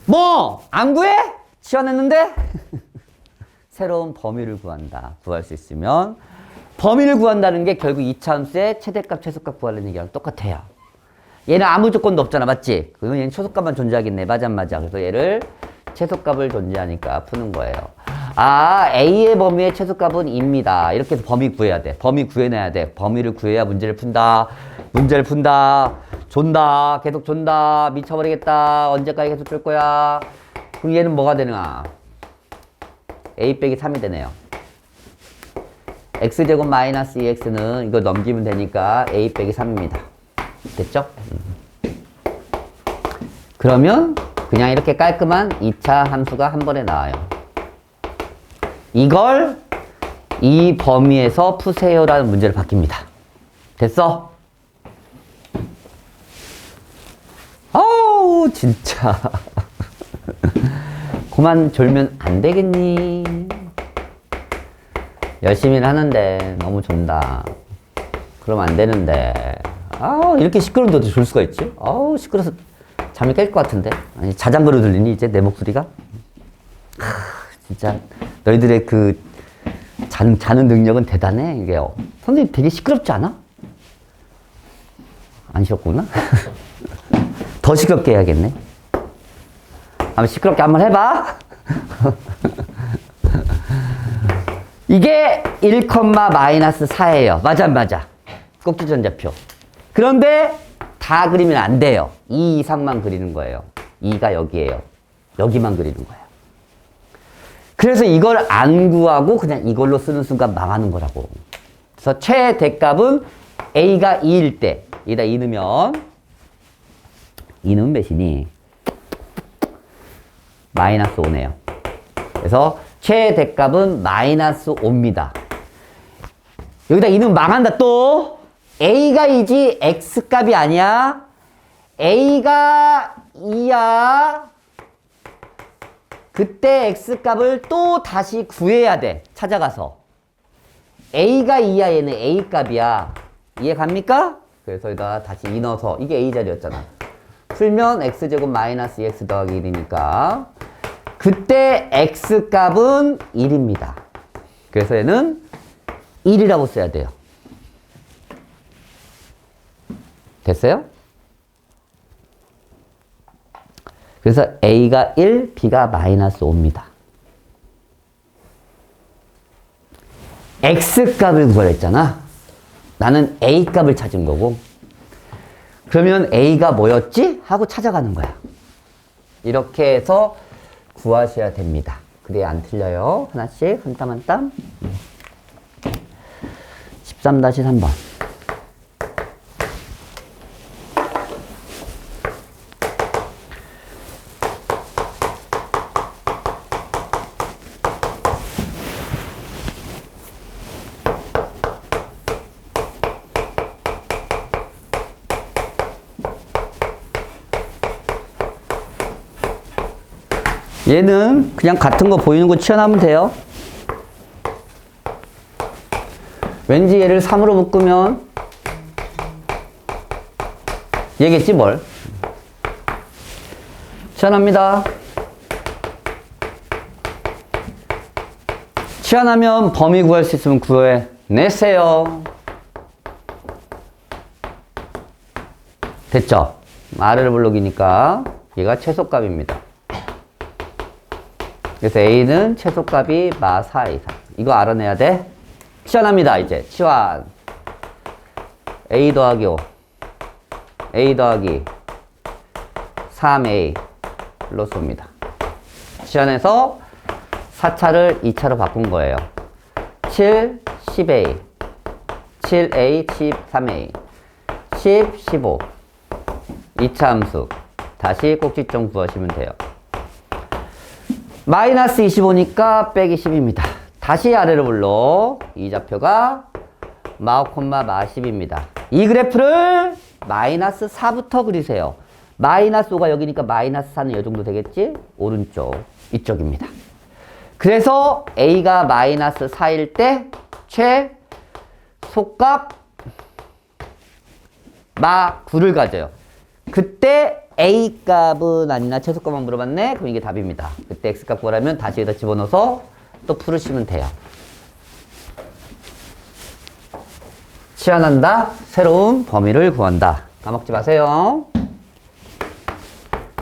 뭐? 안 구해? 치환했는데? 새로운 범위를 구한다. 구할 수 있으면 범위를 구한다는 게 결국 이차 함수의 최대값, 최소값 구하려는 얘기랑 똑같아요. 얘는 아무 조건도 없잖아. 맞지? 그러면 얘는 최소값만 존재하겠네. 맞아, 맞아. 그래서 얘를 최소값을 존재하니까 푸는 거예요. 아, A의 범위의 최소값은 2입니다. 이렇게 해서 범위 구해야 돼. 범위 구해내야 돼. 범위를 구해야 문제를 푼다. 문제를 푼다. 존다. 계속 존다. 미쳐버리겠다. 언제까지 계속 줄 거야. 그럼 얘는 뭐가 되나? A 빼기 3이 되네요. x제곱 마이너스 2x는 이거 넘기면 되니까 a 빼기 3입니다. 됐죠? 그러면 그냥 이렇게 깔끔한 2차 함수가 한 번에 나와요. 이걸 이 범위에서 푸세요라는 문제를 바뀝니다. 됐어? 아우 진짜 그만 졸면 안 되겠니? 열심히 하는데 너무 존다. 그러면 안 되는데. 아우 이렇게 시끄러운데도 졸 수가 있지? 아우 시끄러워서 잠이 깰 것 같은데. 아니 자장가로 들리니 이제 내 목소리가? 진짜 너희들의 그 자는 능력은 대단해. 이게 선생님 되게 시끄럽지 않아? 안 싫었구나? 더 시끄럽게 해야겠네. 한번 시끄럽게 한번 해봐. 이게 1,-4예요. 맞아, 맞아. 꼭지점 좌표. 그런데 다 그리면 안 돼요. 2 이상만 그리는 거예요. 2가 여기에요. 여기만 그리는 거예요. 그래서 이걸 안 구하고 그냥 이걸로 쓰는 순간 망하는 거라고. 그래서 최대값은 A가 2일 때, 여기다 2 넣으면, 2 넣으면 몇이니? 마이너스 5네요. 그래서 최대값은 마이너스 5입니다. 여기다 2는 망한다 또. A가 2지 X값이 아니야. A가 2야. 그때 X값을 또 다시 구해야 돼. 찾아가서. A가 2야. 얘는 A값이야. 이해 갑니까? 그래서 여기다 다시 2 넣어서 이게 A 자리였잖아. 풀면 X제곱 마이너스 2X 더하기 1이니까 그때 X값은 1입니다. 그래서 얘는 1이라고 써야 돼요. 됐어요? 그래서 A가 1, B가 마이너스 5입니다. X값을 구하랬잖아. 나는 A값을 찾은 거고. 그러면 A가 뭐였지? 하고 찾아가는 거야. 이렇게 해서 구하셔야 됩니다. 그래야 안 틀려요. 하나씩 한 땀 한 땀. 13-3번. 얘는 그냥 같은 거 보이는 거 치워나면 돼요. 왠지 얘를 3으로 묶으면 얘겠지 뭘. 치워납니다. 치워나면 범위 구할 수 있으면 구해내세요. 됐죠? 아래를 블록이니까 얘가 최소값입니다. 그래서 A는 최소값이 마 4 이상. 이거 알아내야 돼. 치환합니다. 이제 치환. A 더하기 5. A 더하기 3A 플러스 5입니다. 치환해서 4차를 2차로 바꾼 거예요. 7, 10A. 7A, 13A. 10, 15. 2차 함수. 다시 꼭지점 구하시면 돼요. 마이너스 25니까 빼기 10입니다. 다시 아래로 불러. 이 좌표가 마5, 마10입니다. 이 그래프를 마이너스 4부터 그리세요. 마이너스 5가 여기니까 마이너스 4는 이 정도 되겠지? 오른쪽, 이쪽입니다. 그래서 A가 마이너스 4일 때 최소값 마 9를 가져요. 그때 A값은 아니나 최소값만 물어봤네? 그럼 이게 답입니다. 그때 X값 구하려면 다시 여기다 집어넣어서 또 풀으시면 돼요. 치환한다. 새로운 범위를 구한다. 까먹지 마세요.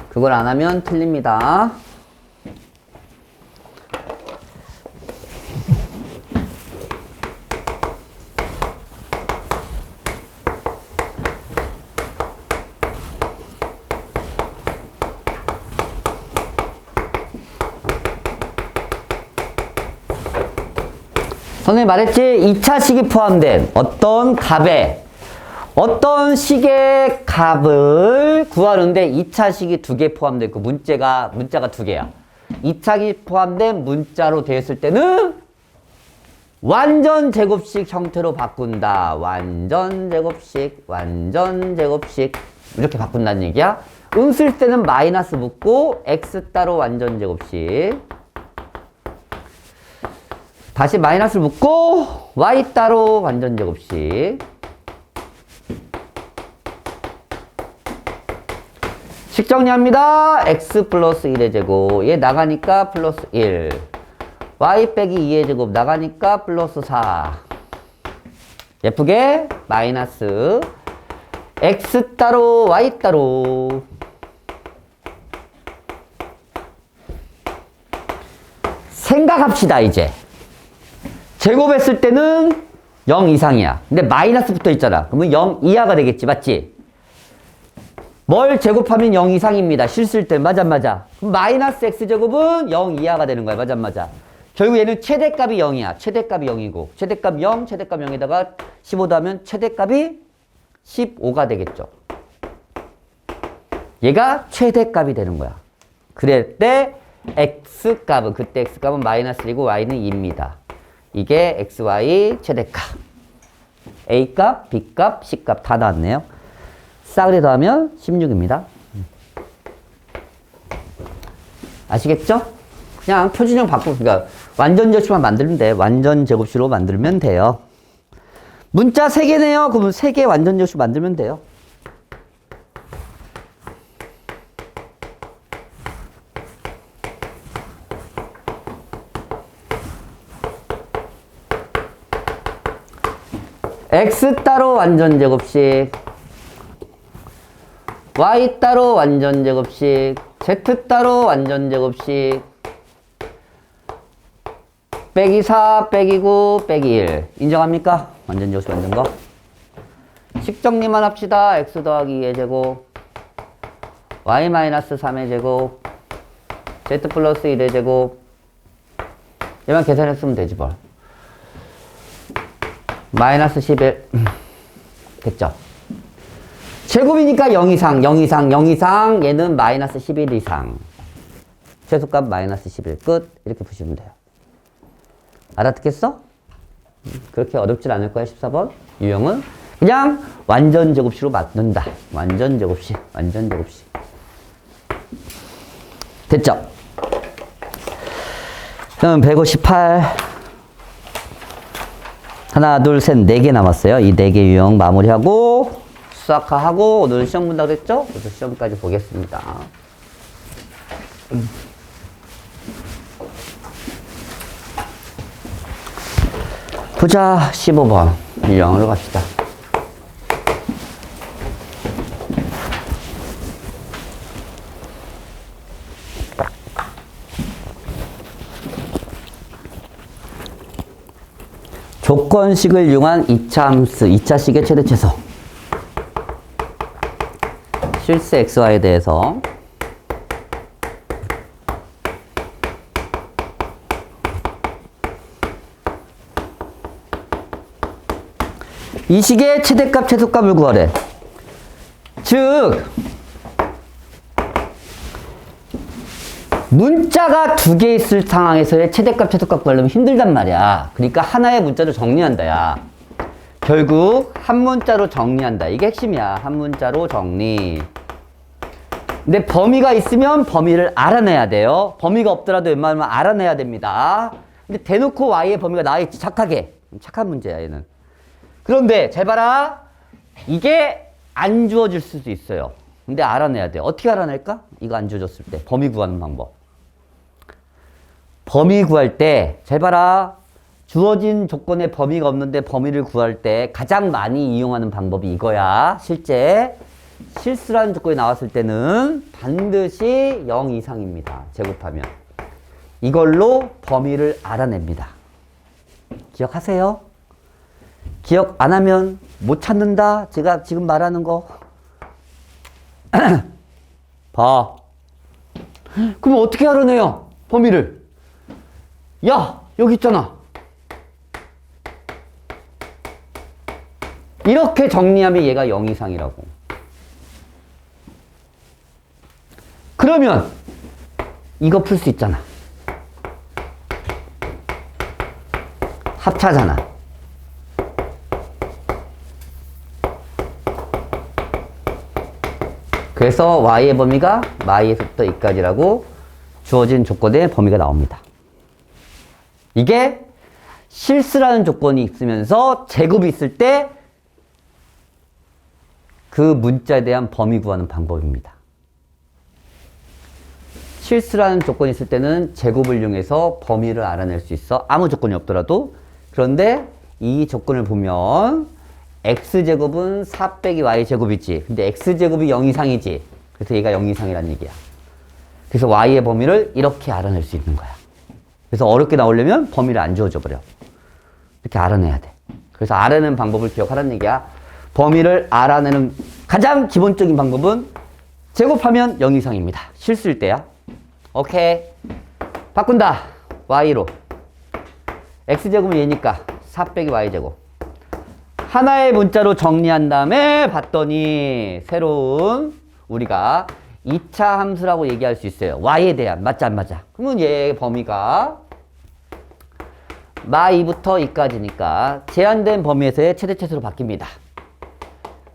그걸 안 하면 틀립니다. 선생님이 말했지? 2차 식이 포함된 어떤 값에 어떤 식의 값을 구하는데 2차 식이 2개 포함되어 있고 문자가 2개야. 2차식이 포함된 문자로 되어 있을 때는 완전 제곱식 형태로 바꾼다. 완전 제곱식 이렇게 바꾼다는 얘기야. 응 쓸 때는 마이너스 붙고 x 따로 완전 제곱식. 다시 마이너스를 묶고 y 따로 완전 제곱식. 식 정리합니다. x 플러스 1의 제곱. 얘 나가니까 플러스 1. y 빼기 2의 제곱 나가니까 플러스 4. 예쁘게 마이너스 x 따로 y 따로. 생각합시다 이제. 제곱했을 때는 0 이상이야. 근데 마이너스 붙어 있잖아. 그러면 0 이하가 되겠지. 맞지? 뭘 제곱하면 0 이상입니다. 실수일 때. 맞아. 그럼 마이너스 x제곱은 0 이하가 되는 거야. 맞아. 결국 얘는 최대값이 0이야. 최대값이 0이고. 최대값 0, 최대값 0에다가 15 더하면 최대값이 15가 되겠죠. 얘가 최대값이 되는 거야. 그럴 때 x값은 그때 x값은 마이너스 1이고 y는 2입니다. 이게 xy 최대값. a값, b값, c값 다 나왔네요. 싸그리 더하면 16입니다. 아시겠죠? 그냥 표준형 바꾸고, 그러니까 완전 제곱식만 만들면 돼. 완전 제곱식으로 만들면 돼요. 문자 3개네요. 그러면 3개 완전 제곱식 만들면 돼요. x 따로 완전 제곱식, y 따로 완전 제곱식, z 따로 완전 제곱식, 빼기 4, 빼기 9, 빼기 1. 인정합니까? 완전 제곱식 만든 거. 식 정리만 합시다. x 더하기 2의 제곱, y 마이너스 3의 제곱, z 플러스 1의 제곱. 얘만 계산했으면 되지 뭘. 마이너스 11. 됐죠? 제곱이니까 0 이상, 0 이상, 0 이상. 얘는 마이너스 11 이상. 최소값 마이너스 11. 끝. 이렇게 푸시면 돼요. 알아듣겠어? 그렇게 어렵진 않을 거야, 14번. 유형은 그냥 완전 제곱식으로 만든다. 완전 제곱식, 완전 제곱식. 됐죠? 그럼 158. 하나, 둘, 셋, 4개 남았어요. 이 4개 유형 마무리하고 수학화하고 오늘 시험 본다고 그랬죠? 그래서 시험까지 보겠습니다. 보자. 15번 유형으로 갑시다. 조건식을 이용한 2차 함수, 2차식의 최대 최소. 실수 xy에 대해서 이 식의 최대값, 최소값을 구하래. 즉 문자가 2개 있을 상황에서의 최대값, 최소값 구하려면 힘들단 말이야. 그러니까 하나의 문자로 정리한다, 야. 결국 한 문자로 정리한다. 이게 핵심이야. 한 문자로 정리. 근데 범위가 있으면 범위를 알아내야 돼요. 범위가 없더라도 웬만하면 알아내야 됩니다. 근데 대놓고 y의 범위가 나와있지, 착하게. 착한 문제야, 얘는. 그런데 잘 봐라. 이게 안 주어질 수도 있어요. 근데 알아내야 돼. 어떻게 알아낼까? 이거 안 주어졌을 때 범위 구하는 방법. 범위 구할 때 잘 봐라. 주어진 조건에 범위가 없는데 범위를 구할 때 가장 많이 이용하는 방법이 이거야. 실제 실수라는 조건이 나왔을 때는 반드시 0 이상입니다. 제곱하면. 이걸로 범위를 알아냅니다. 기억하세요? 기억 안 하면 못 찾는다. 제가 지금 말하는 거. 봐. 그럼 어떻게 알아내요? 범위를. 야, 여기 있잖아. 이렇게 정리하면 얘가 0 이상이라고. 그러면 이거 풀 수 있잖아. 합차잖아. 그래서 y의 범위가 y에서부터 이까지라고 주어진 조건의 범위가 나옵니다. 이게 실수라는 조건이 있으면서 제곱이 있을 때 그 문자에 대한 범위 구하는 방법입니다. 실수라는 조건이 있을 때는 제곱을 이용해서 범위를 알아낼 수 있어. 아무 조건이 없더라도. 그런데 이 조건을 보면 x제곱은 4 빼기 y제곱이지. 근데 x제곱이 0 이상이지. 그래서 얘가 0 이상이라는 얘기야. 그래서 y의 범위를 이렇게 알아낼 수 있는 거야. 그래서 어렵게 나오려면 범위를 안 주어져 버려. 이렇게 알아내야 돼. 그래서 알아내는 방법을 기억하라는 얘기야. 범위를 알아내는 가장 기본적인 방법은 제곱하면 0 이상입니다. 실수일 때야. 오케이. 바꾼다. y로. x제곱은 얘니까 4 빼기 y제곱. 하나의 문자로 정리한 다음에 봤더니 새로운 우리가 2차 함수라고 얘기할 수 있어요. y에 대한. 맞지 안 맞아? 그러면 얘 범위가 마2부터 2까지니까 제한된 범위에서의 최대 최소로 바뀝니다.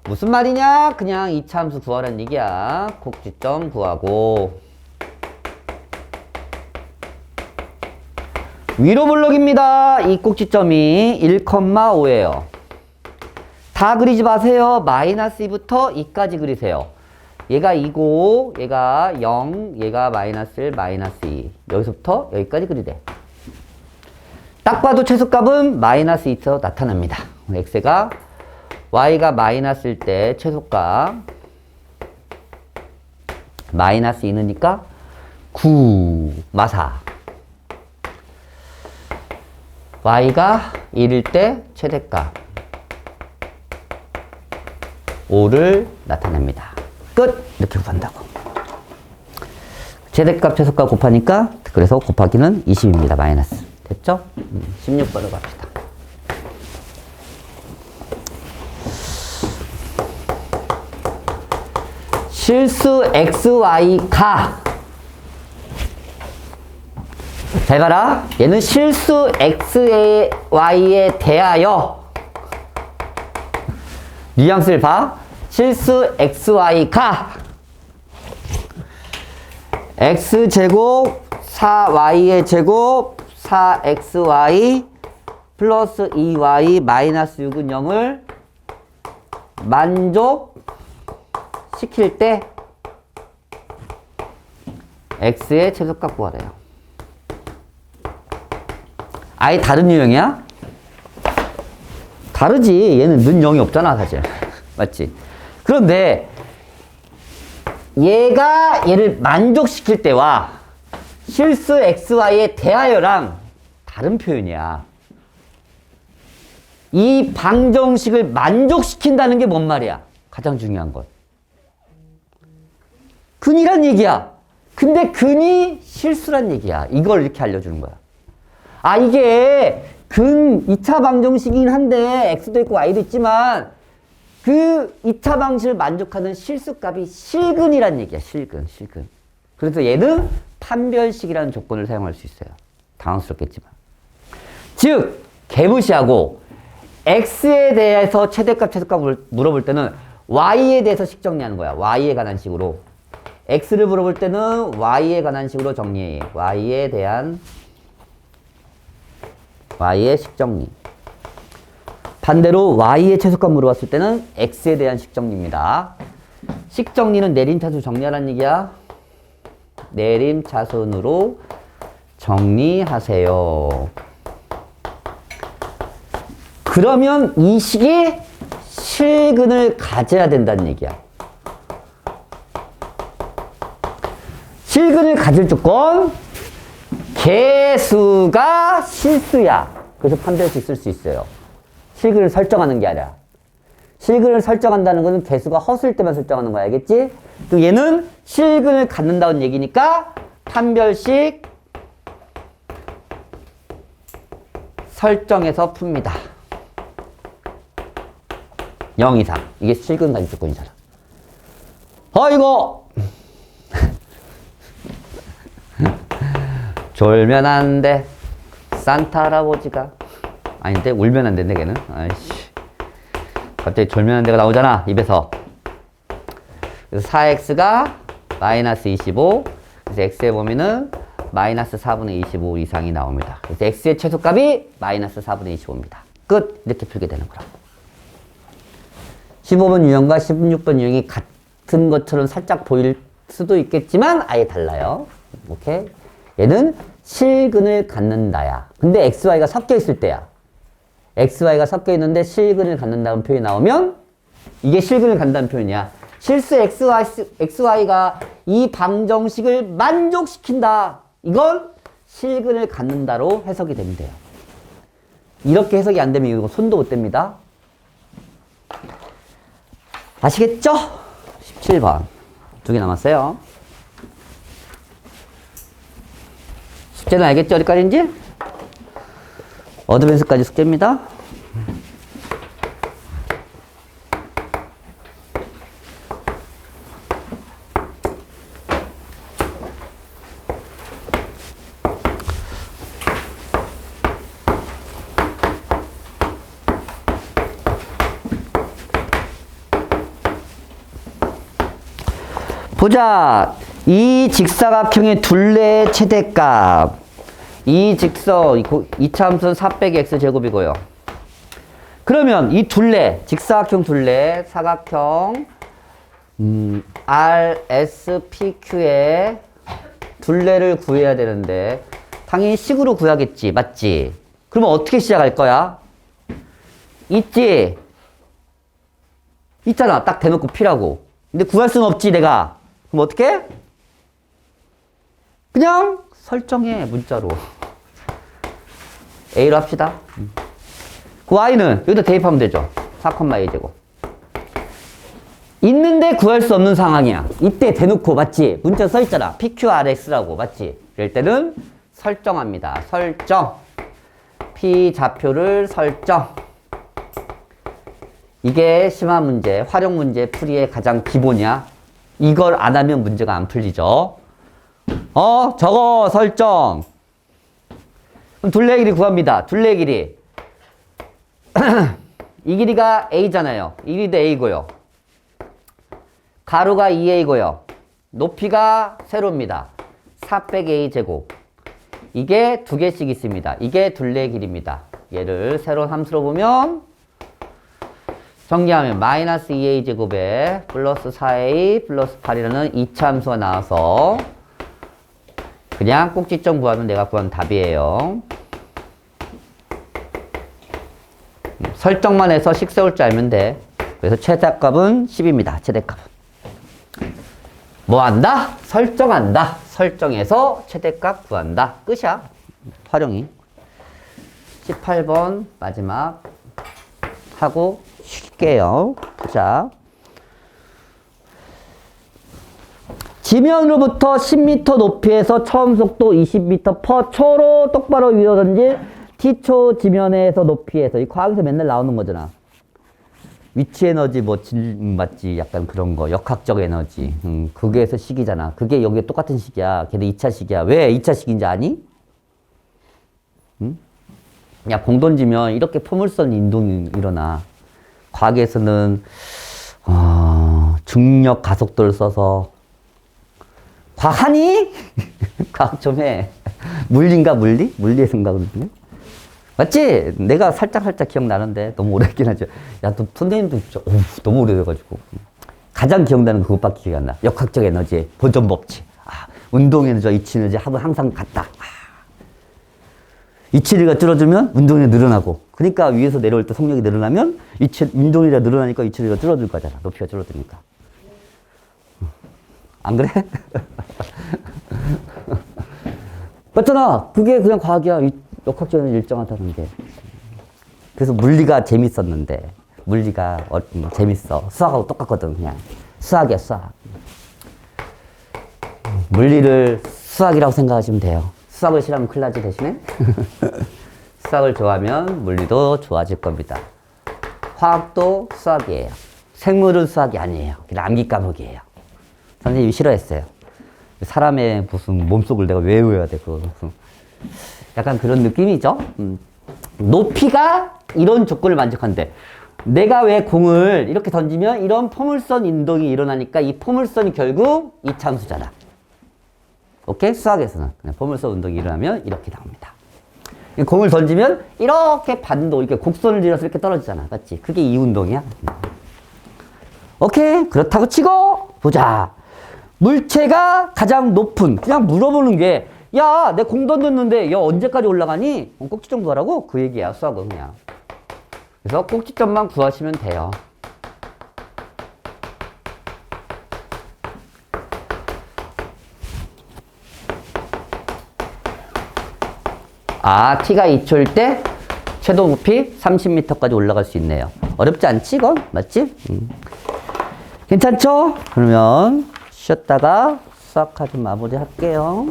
무슨 말이냐? 그냥 2차 함수 구하라는 얘기야. 꼭지점 구하고 위로 블록입니다. 이 꼭지점이 1,5예요. 다 그리지 마세요. 마이너스 2부터 2까지 그리세요. 얘가 2고 얘가 0, 얘가 마이너스 1, 마이너스 2. 여기서부터 여기까지 그리래. 딱 봐도 최소값은 마이너스 2에서 나타납니다. x가 y가 마이너스일 때 최소값 마이너스 2느니까 9 마사. y가 1일 때 최대값 5를 나타냅니다. 끝! 이렇게 구한다고. 최대값 최소값 곱하니까 그래서 곱하기는 20입니다. 마이너스. 됐죠? 16번으로 갑시다. 실수 xy가 잘 봐라. 얘는 실수 xy에 대하여 뉘앙스를 봐. 실수 xy가 x제곱 4y의 제곱 4xy 플러스 2y 마이너스 6은 0을 만족시킬 때 x의 최소값 구하래요. 아예 다른 유형이야? 다르지. 얘는 는 0이 없잖아 사실. 맞지? 그런데 얘가 얘를 만족시킬 때와 실수 xy에 대하여랑 다른 표현이야. 이 방정식을 만족시킨다는 게 뭔 말이야? 가장 중요한 건. 근이란 얘기야. 근데 근이 실수란 얘기야. 이걸 이렇게 알려주는 거야. 아, 이게 근 2차 방정식이긴 한데 x도 있고 y도 있지만 그 2차 방식을 만족하는 실수값이 실근이란 얘기야. 실근. 그래서 얘는 판별식이라는 조건을 사용할 수 있어요. 당황스럽겠지만. 즉, 개무시하고 x에 대해서 최대값, 최소값을 물어볼 때는 y에 대해서 식 정리하는 거야. y에 관한 식으로. x를 물어볼 때는 y에 관한 식으로 정리해. y에 대한 y의 식 정리. 반대로 y의 최소값 물어봤을 때는 x에 대한 식 정리입니다. 식 정리는 내림차순 정리하라는 얘기야. 내림차순으로 정리하세요. 그러면 이 식이 실근을 가져야 된다는 얘기야. 실근을 가질 조건, 개수가 실수야. 그래서 판별식 쓸 수 있어요. 실근을 설정하는 게 아니라. 실근을 설정한다는 것은 개수가 허수일 때만 설정하는 거야. 알겠지? 또 얘는 실근을 갖는다는 얘기니까 판별식 설정해서 풉니다. 0 이상. 이게 실근 가질 조건이잖아. 이거 졸면 안 돼. 산타 할아버지가. 아닌데, 울면 안 된대, 걔는. 아이씨. 갑자기 졸면 안 돼가 나오잖아, 입에서. 그래서 4x가 마이너스 25. 그래서 x의 범위는 마이너스 4분의 25 이상이 나옵니다. 그래서 x의 최소값이 마이너스 4분의 25입니다. 끝! 이렇게 풀게 되는 거라. 15번 유형과 16번 유형이 같은 것처럼 살짝 보일 수도 있겠지만 아예 달라요. 오케이? 얘는 실근을 갖는다야. 근데 xy가 섞여 있을 때야. xy가 섞여 있는데 실근을 갖는다는 표현이 나오면 이게 실근을 갖는다는 표현이야. 실수 xy가 이 방정식을 만족시킨다. 이건 실근을 갖는다로 해석이 되면 돼요. 이렇게 해석이 안 되면 이거 손도 못 댑니다. 아시겠죠? 17번. 2개 남았어요. 숙제는 알겠죠? 어디까지인지? 어드밴스까지 숙제입니다. 보자. 이 직사각형의 둘레의 최대값. 이 직선, 이차함수는 4 빼기 x제곱이고요. 그러면 이 둘레, 직사각형 둘레, 사각형 RSPQ의 둘레를 구해야 되는데 당연히 식으로 구하겠지. 맞지? 그러면 어떻게 시작할 거야? 있지? 있잖아. 딱 대놓고 P라고. 근데 구할 수는 없지, 내가. 그럼 어떻게? 그냥 설정해, 문자로. A로 합시다. 그 Y는 여기다 대입하면 되죠. 4,A제곱. 있는데 구할 수 없는 상황이야. 이때 대놓고, 맞지? 문자 써있잖아. PQRS라고, 맞지? 이럴 때는 설정합니다. 설정. P 좌표를 설정. 이게 심화 문제, 활용 문제 풀이의 가장 기본이야. 이걸 안 하면 문제가 안 풀리죠. 저거 설정. 그럼 둘레 길이 구합니다. 둘레 길이. 이 길이가 A잖아요. 이 길이도 A고요. 가로가 2A고요. 높이가 세로입니다. 4 빼기 A제곱. 이게 두 개씩 있습니다. 이게 둘레 길이입니다. 얘를 세로운 함수로 보면 정리하면 마이너스 2A제곱에 플러스 4A 플러스 8이라는 2차 함수가 나와서 그냥 꼭지점 구하면 내가 구한 답이에요. 설정만 해서 식 세울 줄 알면 돼. 그래서 최대값은 10입니다. 최대값은. 뭐 한다? 설정한다. 설정해서 최대값 구한다. 끝이야. 활용이. 18번 마지막 하고 쉴게요. 자, 지면으로부터 10m 높이에서 처음 속도 20m/초로 똑바로 위로 던질 T초 지면에서 높이에서 이 과학에서 맨날 나오는 거잖아. 위치 에너지 맞지? 약간 그런 거. 역학적 에너지. 그게에서 식이잖아. 그게 여기 똑같은 식이야. 걔도 2차 식이야. 왜 2차 식인지 아니? 야, 공 던지면 이렇게 포물선 운동이 일어나. 과학에서는 중력 가속도를 써서 과하니? 과학 좀 해. 물리인가 물리? 물리에서인가 그러네. 맞지? 내가 살짝 기억나는데 너무 오래 했긴 하죠. 야, 또 선생님도 진짜 너무 오래돼가지고 가장 기억나는 그것밖에 기억이 안 나. 역학적 에너지의 보존 법칙. 운동 에너지와 이치 에너지 합은 항상 같다. 이치리가 줄어들면 운동이 늘어나고. 그러니까 위에서 내려올 때 속력이 늘어나면 운동이가 늘어나니까 이치리가 줄어들 거잖아. 높이가 줄어드니까. 안 그래? 맞잖아. 그게 그냥 과학이야. 역학적 에너지 일정하다는 게. 그래서 물리가 재밌었는데 물리가 재밌어. 수학하고 똑같거든. 그냥 수학이야, 수학. 물리를 수학이라고 생각하시면 돼요. 수학을 싫어하면 큰일 나지 대신에. 수학을 좋아하면 물리도 좋아질 겁니다. 화학도 수학이에요. 생물은 수학이 아니에요. 그냥 암기 과목이에요. 선생님이 싫어했어요. 사람의 무슨 몸속을 내가 왜 외워야 돼? 약간 그런 느낌이죠. 높이가 이런 조건을 만족한대. 내가 왜 공을 이렇게 던지면 이런 포물선 운동이 일어나니까 이 포물선이 결국 이차함수잖아. 오케이? 수학에서는 그냥 포물선 운동이 일어나면 이렇게 나옵니다. 공을 던지면 이렇게 반도, 이렇게 곡선을 지어서 이렇게 떨어지잖아. 맞지? 그게 이 운동이야. 오케이? 그렇다고 치고 보자. 물체가 가장 높은, 그냥 물어보는 게, 야, 내 공 던졌는데, 야, 언제까지 올라가니? 꼭지점 구하라고? 그 얘기야, 수학은 그냥. 그래서 꼭지점만 구하시면 돼요. t가 2초일 때 최대 높이 30m까지 올라갈 수 있네요. 어렵지 않지, 이건? 맞지? 괜찮죠? 그러면 쉬었다가 수학까지 마무리 할게요.